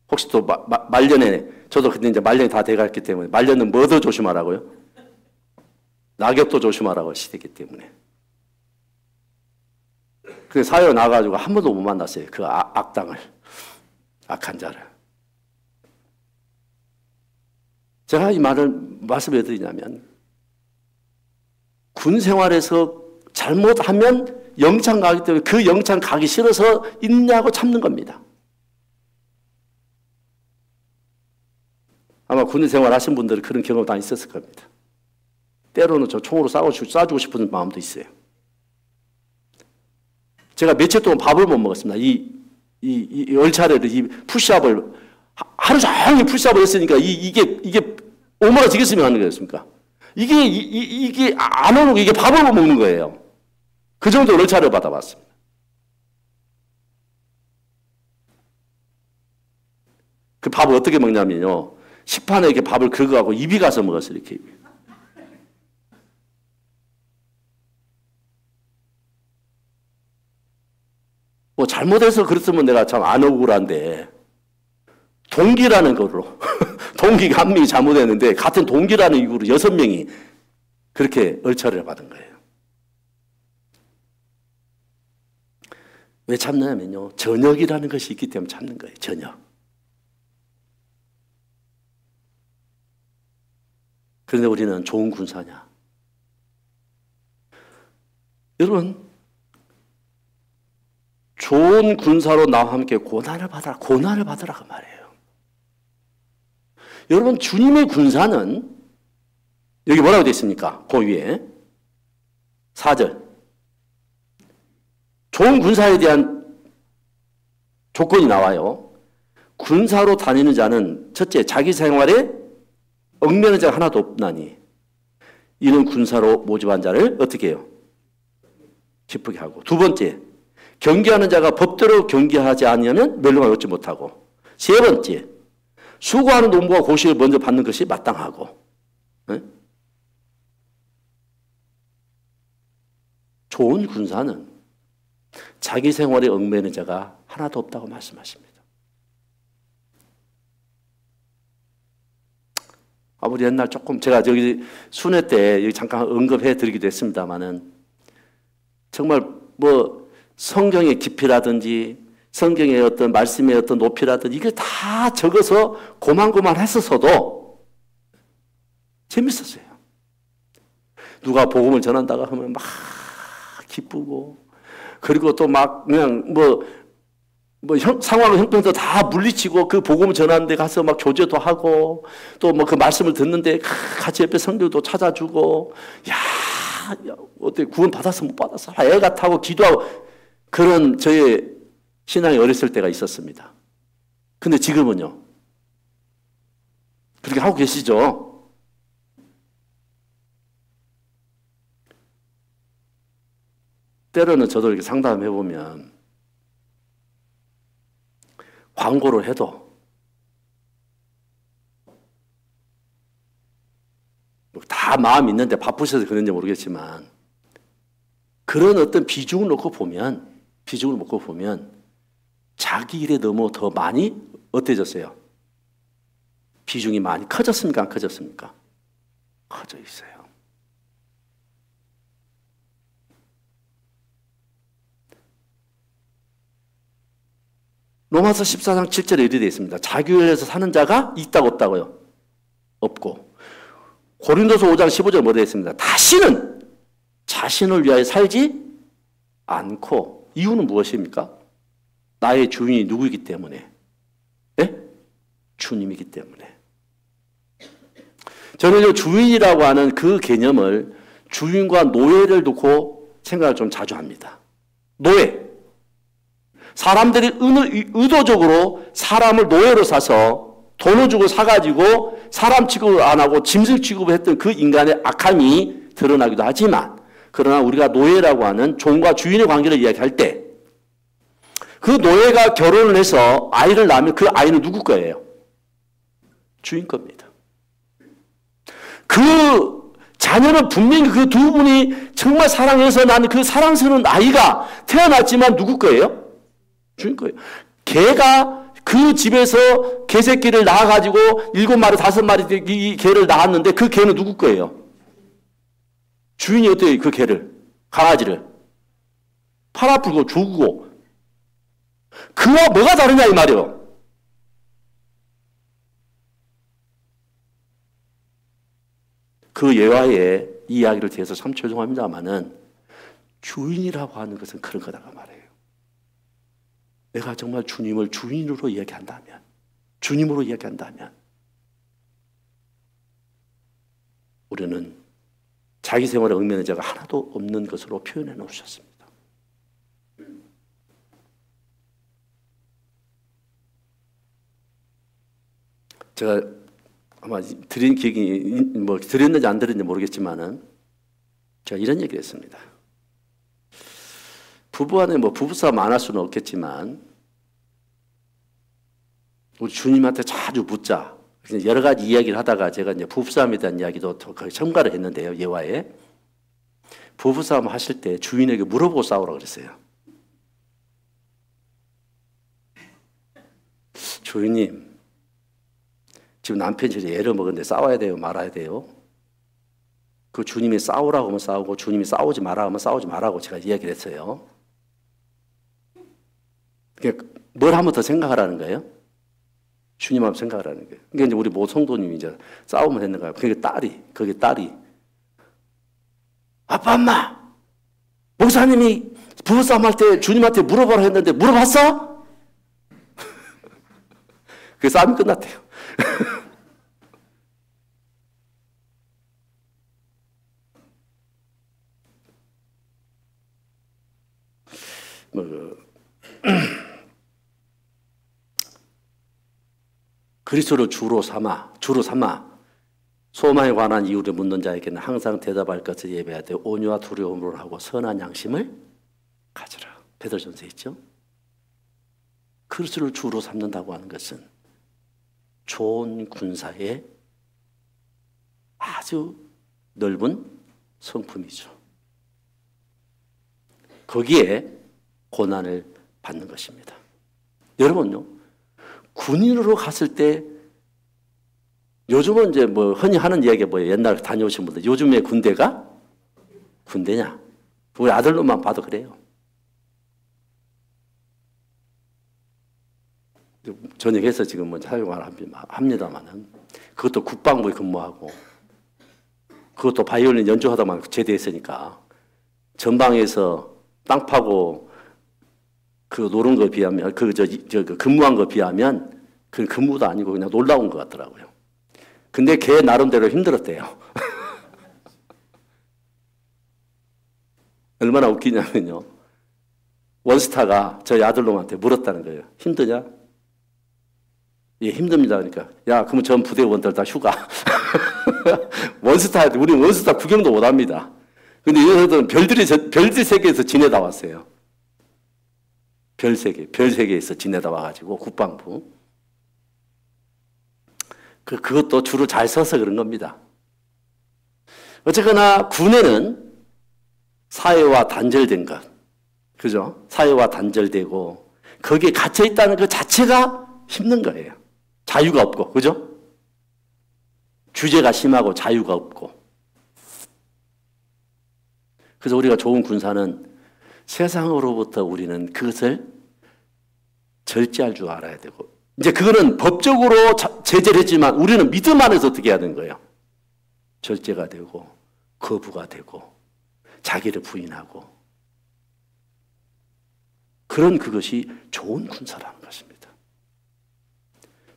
혹시 또 말년에 저도 근데 이제 말년이 다 돼갔기 때문에 말년은 뭐 더 조심하라고요? 낙엽도 조심하라고 시대이기 때문에. 그 사회에 나가가지고 한 번도 못 만났어요. 그 악당을. 악한 자를. 제가 이 말을 말씀해 드리냐면 군 생활에서 잘못하면 영창 가기 때문에 그 영창 가기 싫어서 있냐고 참는 겁니다. 아마 군 생활 하신 분들은 그런 경험 다 있었을 겁니다. 때로는 저 총으로 쏴주고 싶은 마음도 있어요. 제가 며칠 동안 밥을 못 먹었습니다. 이 열차를, 이 푸시업을, 하루 종일 푸시업을 했으니까 이게 오므라지겠으면 하는 거였습니까? 이게 안 오는 거, 이게 밥을 못 먹는 거예요. 그 정도 열차를 받아봤습니다. 그 밥을 어떻게 먹냐면요. 식판에 이렇게 밥을 긁어가고 입이 가서 먹었어요, 이렇게. 뭐 잘못해서 그랬으면 내가 참 안 억울한데 동기라는 걸로 동기가 한 명이 잘못했는데 같은 동기라는 이유로 6명이 그렇게 얼차려를 받은 거예요. 왜 참느냐면요. 전역이라는 것이 있기 때문에 참는 거예요. 전역. 그런데 우리는 좋은 군사냐? 여러분, 좋은 군사로 나와 함께 고난을 받아라. 고난을 받으라 그 말이에요. 여러분, 주님의 군사는 여기 뭐라고 되어 있습니까? 그 위에 4절. 좋은 군사에 대한 조건이 나와요. 군사로 다니는 자는 첫째, 자기 생활에 얽매는 자가 하나도 없나니 이는 군사로 모집한 자를 어떻게 해요? 기쁘게 하고. 두 번째, 경계하는 자가 법대로 경계하지 않으면 멸망을 얻지 못하고. 세 번째, 수고하는 농부가 고시를 먼저 받는 것이 마땅하고. 네? 좋은 군사는 자기 생활에 얽매는 자가 하나도 없다고 말씀하십니다. 우리 옛날 조금 제가 저기 순회 때 여기 잠깐 언급해 드리기도 했습니다만은 정말 뭐 성경의 깊이라든지 성경의 어떤 말씀의 어떤 높이라든지 이게 다 적어서 고만고만 했었어도 재밌었어요. 누가 복음을 전한다고 하면 막 기쁘고 그리고 또 막 그냥 상황을 형편도 다 물리치고 그 복음을 전하는 데 가서 막 교제도 하고 또 뭐 그 말씀을 듣는데 같이 옆에 성도도 찾아주고 야 어때 구원 받았어 못 받았어 애가 타고 기도하고 그런 저의 신앙이 어렸을 때가 있었습니다. 근데 지금은요 그렇게 하고 계시죠? 때로는 저도 이렇게 상담해 보면 광고를 해도 다 마음이 있는데 바쁘셔서 그런지 모르겠지만 그런 어떤 비중을 놓고 보면 자기 일에 너무 더 많이 어때졌어요? 비중이 많이 커졌습니까? 안 커졌습니까? 커져 있어요. 로마서 14장 7절에 이렇게 되어 있습니다. 자기 위해서 사는 자가 있다고 없다고요? 없고. 고린도서 5장 15절에 뭐 되어 있습니다. 다시는 자신을 위하여 살지 않고. 이유는 무엇입니까? 나의 주인이 누구이기 때문에? 네? 주님이기 때문에. 저는 주인이라고 하는 그 개념을 주인과 노예를 두고 생각을 좀 자주 합니다. 노예. 사람들이 의도적으로 사람을 노예로 사서 돈을 주고 사가지고 사람 취급을 안 하고 짐승 취급을 했던 그 인간의 악함이 드러나기도 하지만 그러나 우리가 노예라고 하는 종과 주인의 관계를 이야기할 때 그 노예가 결혼을 해서 아이를 낳으면 그 아이는 누구 거예요? 주인 겁니다. 그 자녀는 분명히 그 두 분이 정말 사랑해서 낳은 그 사랑스러운 아이가 태어났지만 누구 거예요? 주인 거예요. 개가 그 집에서 개새끼를 낳아가지고 7마리, 5마리 이 개를 낳았는데 그 개는 누구 거예요? 주인이 어때요? 그 개를, 강아지를. 팔 아프고 죽고. 그와 뭐가 다르냐 이 말이에요. 그 예화의 이야기를 대해서 참 죄송합니다만은 주인이라고 하는 것은 그런 거다 그 말이에요. 내가 정말 주님을 주인으로 이야기한다면, 주님으로 이야기한다면, 우리는 자기 생활에 얽매는 자가 하나도 없는 것으로 표현해 놓으셨습니다. 제가 아마 드린 기억이, 드렸는지 안 드렸는지 모르겠지만은, 제가 이런 얘기를 했습니다. 부부 안에 부부싸움 안 할 수는 없겠지만 우리 주님한테 자주 묻자. 여러 가지 이야기를 하다가 제가 이제 부부싸움에 대한 이야기도 거의 첨가를 했는데요. 예화에. 부부싸움 하실 때 주인에게 물어보고 싸우라고 그랬어요. 주인님, 지금 남편이 애를 먹었는데 싸워야 돼요? 말아야 돼요? 그 주님이 싸우라고 하면 싸우고 주님이 싸우지 마라 하면 싸우지 말라고 제가 이야기를 했어요. 뭘 한번 더 생각하라는 거예요? 주님 한번 생각하라는 거예요. 그러니까 이제 우리 모 성도님이 이제 싸움을 했는 거예요. 거기 딸이 아빠, 엄마, 목사님이 부부싸움 할 때 주님한테 물어보라 했는데 물어봤어? 그 싸움이 끝났대요. 그리스도를 주로 삼아 소망에 관한 이유를 묻는 자에게는 항상 대답할 것을 예배하되 온유와 두려움으로 하고 선한 양심을 가져라. 베드로전서에 있죠. 그리스도를 주로 삼는다고 하는 것은 좋은 군사의 아주 넓은 성품이죠. 거기에 고난을 받는 것입니다. 여러분요, 군인으로 갔을 때 요즘은 이제 뭐 흔히 하는 이야기가 뭐예요? 옛날 다녀오신 분들 요즘에 군대가 군대냐? 우리 아들로만 봐도 그래요. 전역해서 지금 뭐 사용을 합니다만은 그것도 국방부에 근무하고 그것도 바이올린 연주하다만 제대했으니까 전방에서 땅 파고 그 노는 거에 비하면 그 근무한 거에 비하면 그 근무도 아니고 그냥 놀다 온 것 같더라고요. 근데 걔 나름대로 힘들었대요. 얼마나 웃기냐면요. 원스타가 저희 아들놈한테 물었다는 거예요. 힘드냐? 예, 힘듭니다. 그러니까 야, 그러면 전 부대원들 다 휴가. 우리 원스타 구경도 못 합니다. 근데 이 녀석들은 별들 세계에서 지내다 왔어요. 별 세계에서 지내다 와가지고 국방부. 그것도 줄을 잘 서서 그런 겁니다. 어쨌거나 군에는 사회와 단절된 것, 그죠? 사회와 단절되고 거기에 갇혀 있다는 것 자체가 힘든 거예요. 자유가 없고, 그죠? 규제가 심하고 자유가 없고. 그래서 우리가 좋은 군사는 세상으로부터 우리는 그것을 절제할 줄 알아야 되고, 이제 그거는 법적으로 제재를 했지만 우리는 믿음 안에서 어떻게 해야 되는 거예요? 절제가 되고, 거부가 되고, 자기를 부인하고. 그것이 좋은 군사라는 것입니다.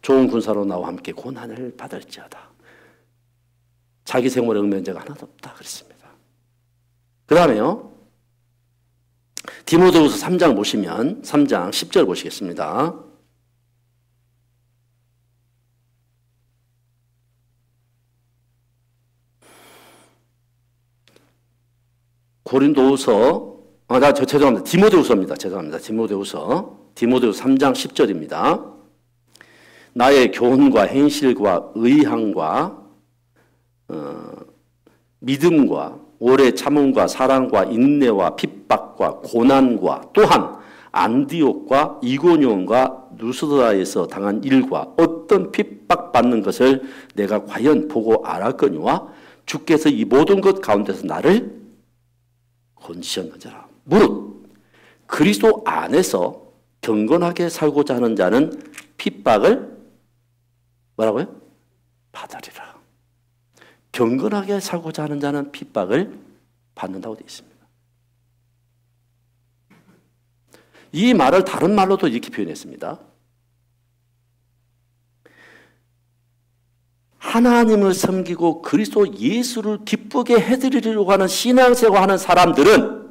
좋은 군사로 나와 함께 고난을 받을지어다. 자기 생활에 얽매인 하나도 없다 그랬습니다. 그 다음에요. 디모데후서 3장 보시면 3장 10절 보시겠습니다. 죄송합니다. 디모데후서입니다. 죄송합니다. 디모데후서 3장 10절입니다. 나의 교훈과 행실과 의향과 믿음과 오래 참음과 사랑과 인내와 핍박과 고난과 또한 안디옥과 이고니온과 누스드라에서 당한 일과 어떤 핍박받는 것을 내가 과연 보고 알았거니와 주께서 이 모든 것 가운데서 나를 건지셨느니라. 무릇 그리스도 안에서 경건하게 살고자 하는 자는 핍박을 뭐라고요? 받으리라. 경건하게 살고자 하는 자는 핍박을 받는다고 되어 있습니다. 이 말을 다른 말로도 이렇게 표현했습니다. 하나님을 섬기고 그리스도 예수를 기쁘게 해드리려고 하는 신앙생활하는 사람들은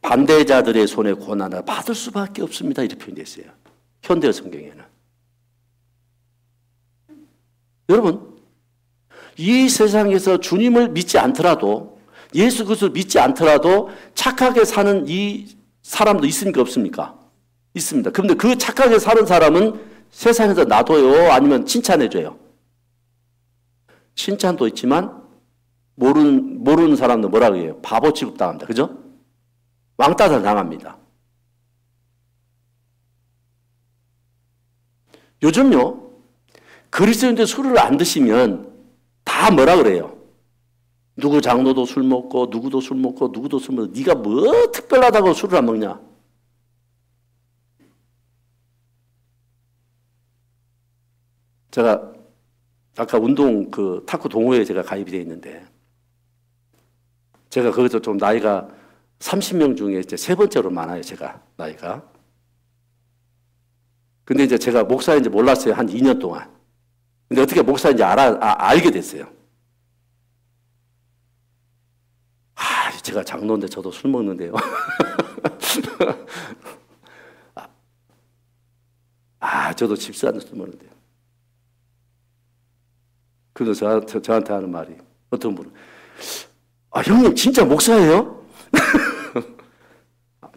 반대자들의 손에 고난을 받을 수밖에 없습니다. 이렇게 표현되어 있어요. 현대 성경에는. 여러분, 이 세상에서 주님을 믿지 않더라도, 예수 그리스도를 믿지 않더라도 착하게 사는 이 사람도 있습니까? 없습니까? 있습니다. 그런데 그 착하게 사는 사람은 세상에서 놔둬요? 아니면 칭찬해줘요? 칭찬도 있지만 모르는 사람도 뭐라고 해요? 바보 취급당합니다. 그죠? 왕따를 당합니다. 요즘요, 그리스도인들 술을 안 드시면 다 뭐라 그래요? 누구 장로도 술 먹고 누구도 술 먹고 누구도 술 먹고 네가 뭐 특별하다고 술을 안 먹냐? 제가 아까 운동 그 탁구 동호회에 제가 가입이 되어 있는데 제가 거기서 좀 나이가 30명 중에 이제 세 번째로 많아요. 제가 나이가. 근데 이제 제가 목사인지 몰랐어요. 한 2년 동안. 근데 어떻게 목사인지 알게 됐어요. 제가 장로인데 저도 술 먹는데요. 저도 집사는 술 먹는데요. 그래서 저한테 하는 말이 어떤 분은 형님 진짜 목사예요?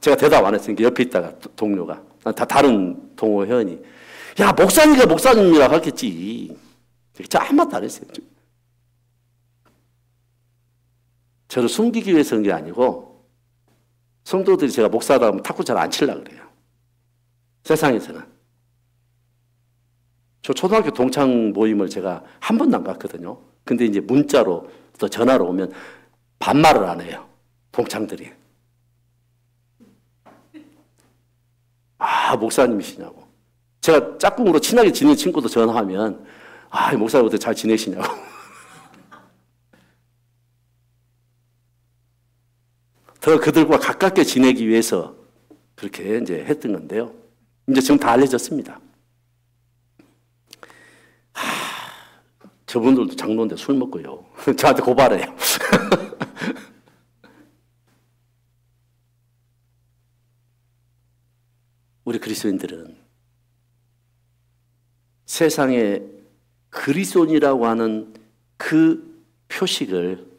제가 대답 안 했으니까 옆에 있다가 동료가 다른 동호 회원이 야 목사니까 목사님이라고 하겠지. 제가 한마디도 안 했어요. 저를 숨기기 위해서 그런 게 아니고 성도들이 제가 목사다 하면 탁구 잘 안 치려고 그래요. 세상에서는. 저 초등학교 동창 모임을 제가 한 번도 안 갔거든요. 근데 이제 문자로 또 전화로 오면 반말을 안 해요. 동창들이. 목사님이시냐고. 제가 짝꿍으로 친하게 지내는 친구도 전화하면 목사님 어떻게 잘 지내시냐고. 더 그들과 가깝게 지내기 위해서 그렇게 이제 했던 건데요. 이제 지금 다 알려졌습니다. 저분들도 장로인데 술 먹고요. 저한테 고발해요. 우리 그리스도인들은 세상에 그리스도인이라고 하는 그 표식을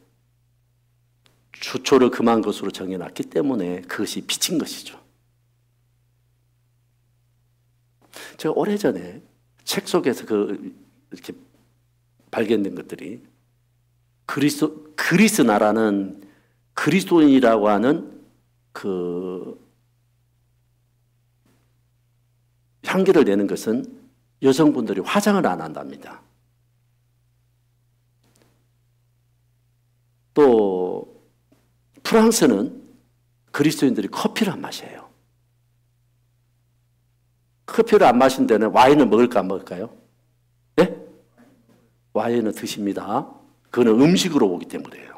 주초를 금한 것으로 정해놨기 때문에 그것이 비친 것이죠. 제가 오래전에 책 속에서 이렇게 발견된 것들이 그리스 나라는 그리스도인이라고 하는 그 향기를 내는 것은 여성분들이 화장을 안 한답니다. 또 프랑스는 그리스도인들이 커피를 안 마셔요. 커피를 안 마신 데는 와인을 먹을까 안 먹을까요? 네? 와인을 드십니다. 그거는 음식으로 오기 때문이에요.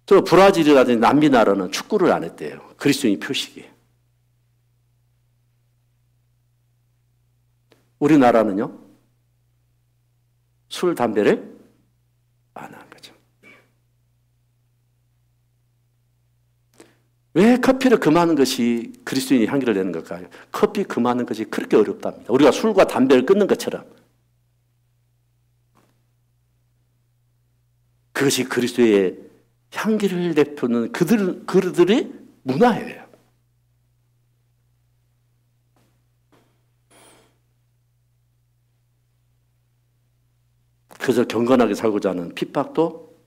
저 브라질이라든지 남미 나라는 축구를 안 했대요. 그리스도인 표식이. 우리나라는요? 술, 담배를 안 하는 거죠. 왜 커피를 금하는 것이 그리스도인이 향기를 내는 걸까요? 커피 금하는 것이 그렇게 어렵답니다. 우리가 술과 담배를 끊는 것처럼. 그것이 그리스도의 향기를 내뿜는 그들의 문화예요. 그래서 경건하게 살고자 하는 핍박도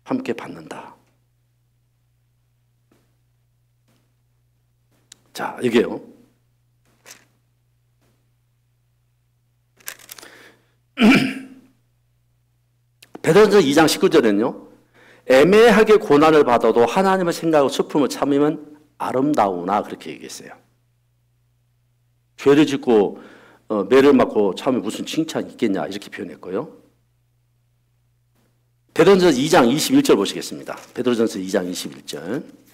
함께 받는다. 자, 이게요. 베드로전서 2장 19절에는요. 애매하게 고난을 받아도 하나님을 생각하고 슬픔을 참으면 아름다우나 그렇게 얘기했어요. 죄를 짓고 매를 맞고 참으면 무슨 칭찬이 있겠냐 이렇게 표현했고요. 베드로전서 2장 21절 보시겠습니다. 베드로전서 2장 21절.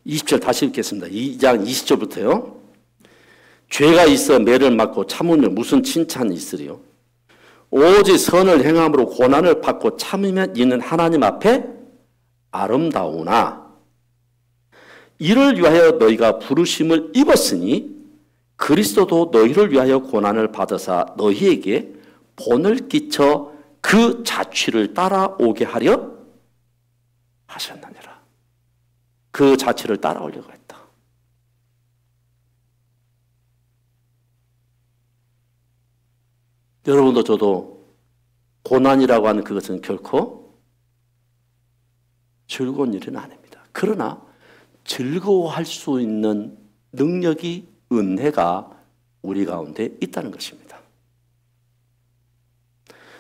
(20절) 다시 읽겠습니다. 2장 20절부터요. 죄가 있어 매를 맞고 참으면 무슨 칭찬이 있으리요? 오직 선을 행함으로 고난을 받고 참으면 이는 하나님 앞에 아름다우나 이를 위하여 너희가 부르심을 입었으니 그리스도도 너희를 위하여 고난을 받으사 너희에게 본을 끼쳐 그 자취를 따라오게 하려 하셨느니라. 그 자취를 따라오려고 했다. 여러분도 저도 고난이라고 하는 그것은 결코 즐거운 일은 아닙니다. 그러나 즐거워할 수 있는 능력이, 은혜가 우리 가운데 있다는 것입니다.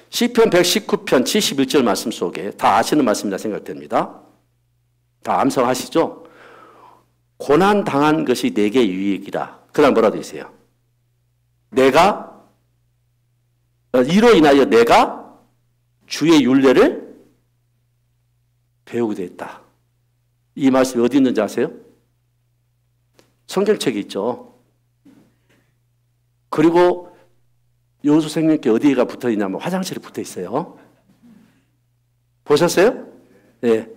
시편 119편 71절 말씀 속에 다 아시는 말씀이라 생각됩니다. 다 암송하시죠? 고난 당한 것이 내게 유익이라. 그 다음 뭐라 되어 있어요? 이로 인하여 내가 주의 율례를 배우게 됐다. 이 말씀이 어디 있는지 아세요? 성경책에 있죠. 그리고 여호수 생명께 어디가 붙어 있냐면 화장실에 붙어 있어요. 보셨어요? 네.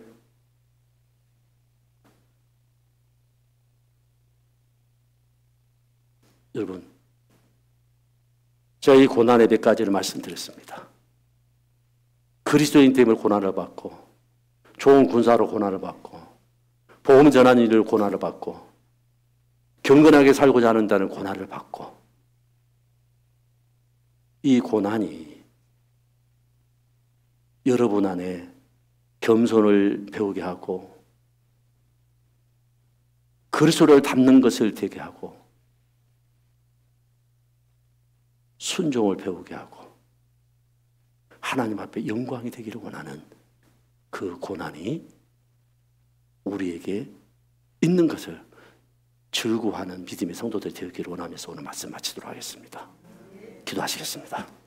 여러분, 제가 이 고난의 몇 가지를 말씀드렸습니다. 그리스도인 때문에 고난을 받고, 좋은 군사로 고난을 받고, 복음 전하는 일을 고난을 받고, 경건하게 살고자 한다는 고난을 받고, 이 고난이 여러분 안에 겸손을 배우게 하고, 그리스도를 닮는 것을 되게 하고, 순종을 배우게 하고, 하나님 앞에 영광이 되기를 원하는 그 고난이 우리에게 있는 것을 즐거워하는 믿음의 성도들 되기를 원하면서 오늘 말씀 마치도록 하겠습니다. 기도하시겠습니다.